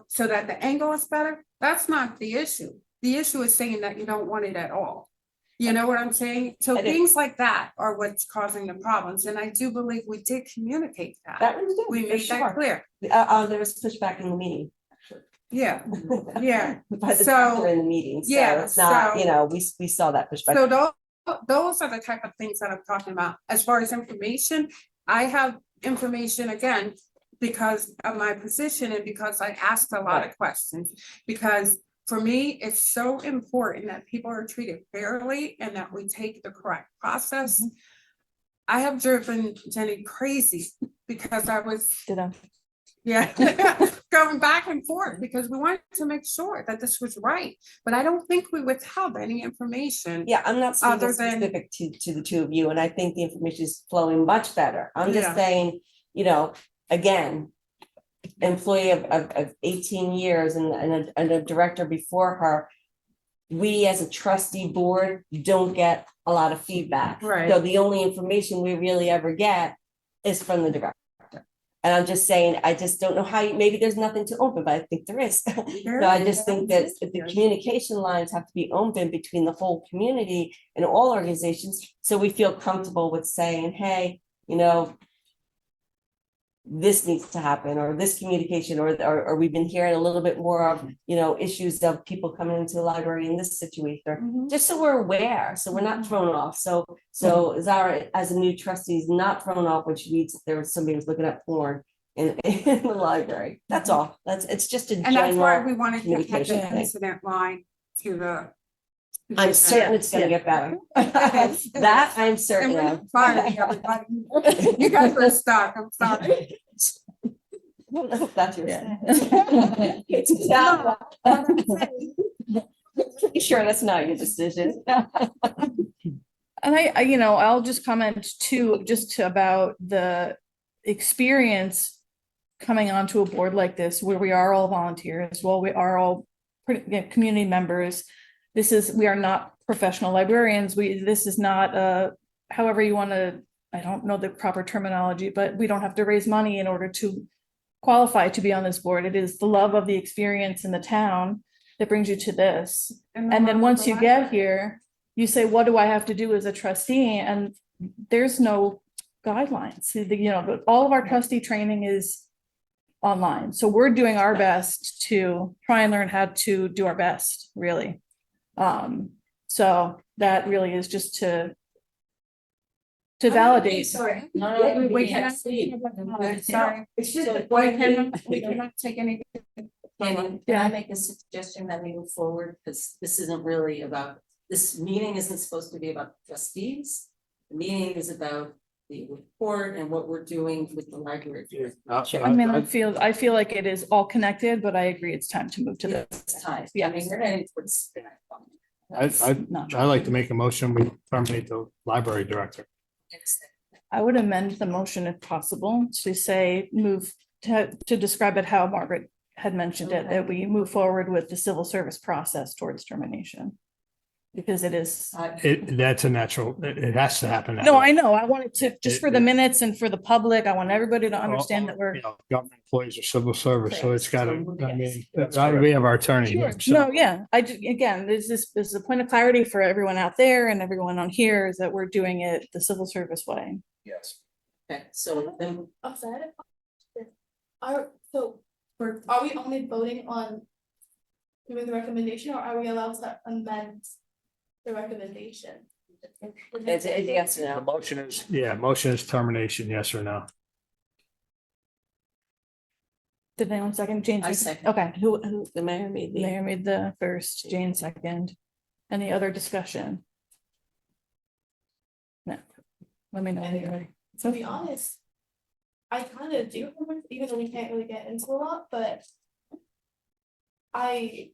So that the angle is better. That's not the issue. The issue is saying that you don't want it at all. You know what I'm saying? So I do. things like that are what's causing the problems, and I do believe we did communicate that. That was We good, for made that sure. clear. There was pushback in the meeting. Yeah, yeah. By the So, doctor in the meeting, so yeah, it's not, so- we saw that pushback. So those are the type of things that I'm talking about. As far as information, I have information again because of my position and because I asked a lot of questions. Because for me, it's so important that people are treated fairly and that we take the correct process. I have driven Jenny crazy because I was going back and forth because we wanted to make sure that this was right. But I don't think we withheld any information. Yeah, I'm not saying Other it's than- specific to the two of you, and I think the information is flowing much better. I'm just Yeah. saying, again, employee of 18 years and a director before her, we as a trustee board don't get a lot of feedback. Right. So the only information we really ever get is from the director. And I'm just saying, I just don't know how, maybe there's nothing to open, but I think there is. So I just think that the communication lines have to be open between the whole community and all organizations, so we feel comfortable with saying, hey, this needs to happen, or this communication, or we've been hearing a little bit more of, issues of people coming into the library in this situation, just so we're aware, so we're not thrown off. So Zara, as a new trustee, is not thrown off when she reads that there was somebody who's looking at porn in the library. That's all. It's just a And that's why general. we wanted to have communication the thing. incident line to the. I'm certain it's gonna get better. That I'm And certain we're of. sorry, everybody. You guys are stuck, I'm sorry. That's your. Yeah. It's not. Pretty sure that's not your decision. And I'll just comment too, about the experience coming onto a board like this, where we are all volunteers, we are all community members. We are not professional librarians. This is not however you want to, I don't know the proper terminology, but we don't have to raise money in order to qualify to be on this board. It is the love of the experience in the town that brings you to this. And then once you get here, you say, what do I have to do as a trustee? And there's no guidelines. All of our trustee training is online. So we're doing our best to try and learn how to do our best, really. So that really is just to validate. Sorry. Wait, can I- Sorry. It's just So why can't we not take any? Can I make a suggestion that we move forward, because this isn't really about, this meeting isn't supposed to be about trustees. The meeting is about the report and what we're doing with the library. I mean, I feel like it is all connected, but I agree it's time to move to this. It's time. Yeah. I mean, we're heading towards. I like to make a motion, we terminate the library director. I would amend the motion if possible to say, to describe it how Margaret had mentioned it, that we move forward with the civil service process towards termination. Because it is, That's a natural, it has to happen. that no, way. I know, I wanted to, just for the minutes and for the public, I want everybody to understand that You we're. know, government employees or civil service, so it's gotta, I mean, Yes. we have our attorney here. so- No, yeah, I just, again, this is a point of clarity for everyone out there and everyone on here is that we're doing it the civil service way. Yes. Okay, so then Outside of. Are we only voting on doing the recommendation, or are we allowed to amend the recommendation? It's a yes or The no. motion is termination, yes or no? Did anyone second? Jane? I second. Okay, who, The mayor made the. Mayor made the first, Jane second. Any other discussion? No. Let me know when you're ready. To be honest, I kind of do, remember, even though we can't really get into a lot, but I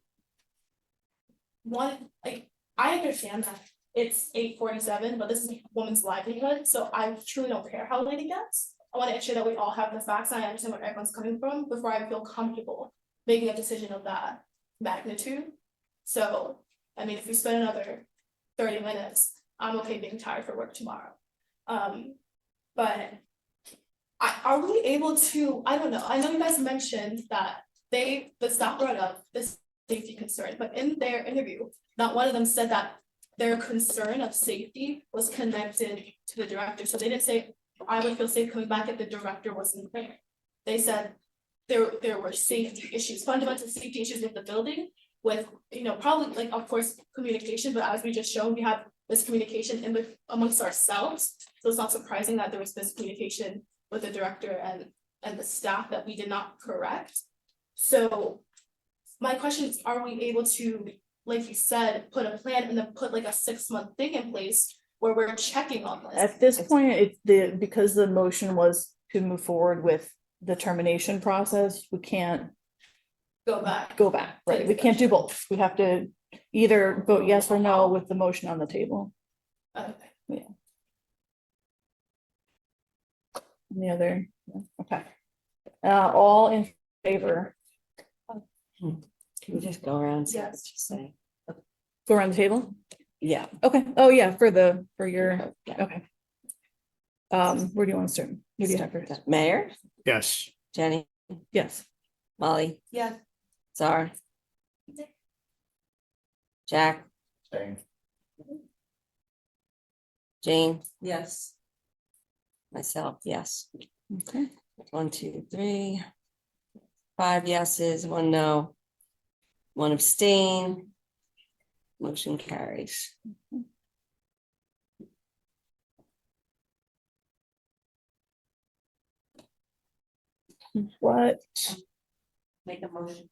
I understand that it's 8:47, but this is a woman's livelihood, so I truly don't care how late it gets. I want to ensure that we all have the facts and I understand where everyone's coming from before I feel comfortable making a decision of that magnitude. So, I mean, if we spend another 30 minutes, I'm okay being tired for work tomorrow. But are we able to, I don't know, I know you guys mentioned that the staff brought up this safety concern, but in their interview, not one of them said that their concern of safety was connected to the director. So they didn't say, I would feel safe coming back if the director wasn't there. They said there were safety issues, fundamental safety issues with the building, with, probably like, of course, communication, but as we just shown, we have miscommunication amongst ourselves. So it's not surprising that there was miscommunication with the director and the staff that we did not correct. So my question is, are we able to, like you said, put a plan and then put like a 6-month thing in place where we're checking on this? At this point, because the motion was to move forward with the termination process, we can't Go back. right? We can't do both. We have to either vote yes or no with the motion on the table. Okay. Any other, okay. All in favor, Can we just go around? And see what Yes. you say? go around the table? Yeah. Okay, oh yeah, for your, okay. Where do you want to start? Who do you have first? Mayor, Yes. Jenny, Yes. Molly, Yeah. Zara. Jack, Same. Jane, yes, myself, yes. Okay. 1, 2, 3. 5 yeses, 1 no. 1 abstain. Motion carries. What, make a motion.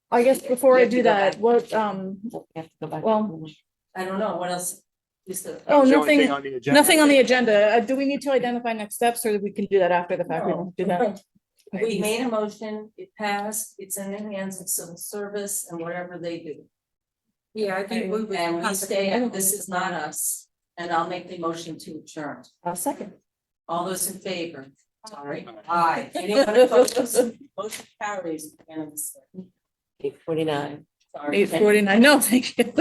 I guess before You I have to do go that, back. what, We have to go back. well- I don't know, what else? Just the. oh, The only thing nothing, on the agenda. nothing on the agenda. Do we need to identify next steps or we can do that after the fact? We don't do that. We made a motion, it passed, it's in the hands of civil service and whatever they do. Yeah, I think we would. And we stay, this is not us, and I'll make the motion to adjourn. A second. All those in favor? Sorry. Aye. Anyone opposed? Motion carries unanimously. 8:49. Sorry. 8:49, no, thank you.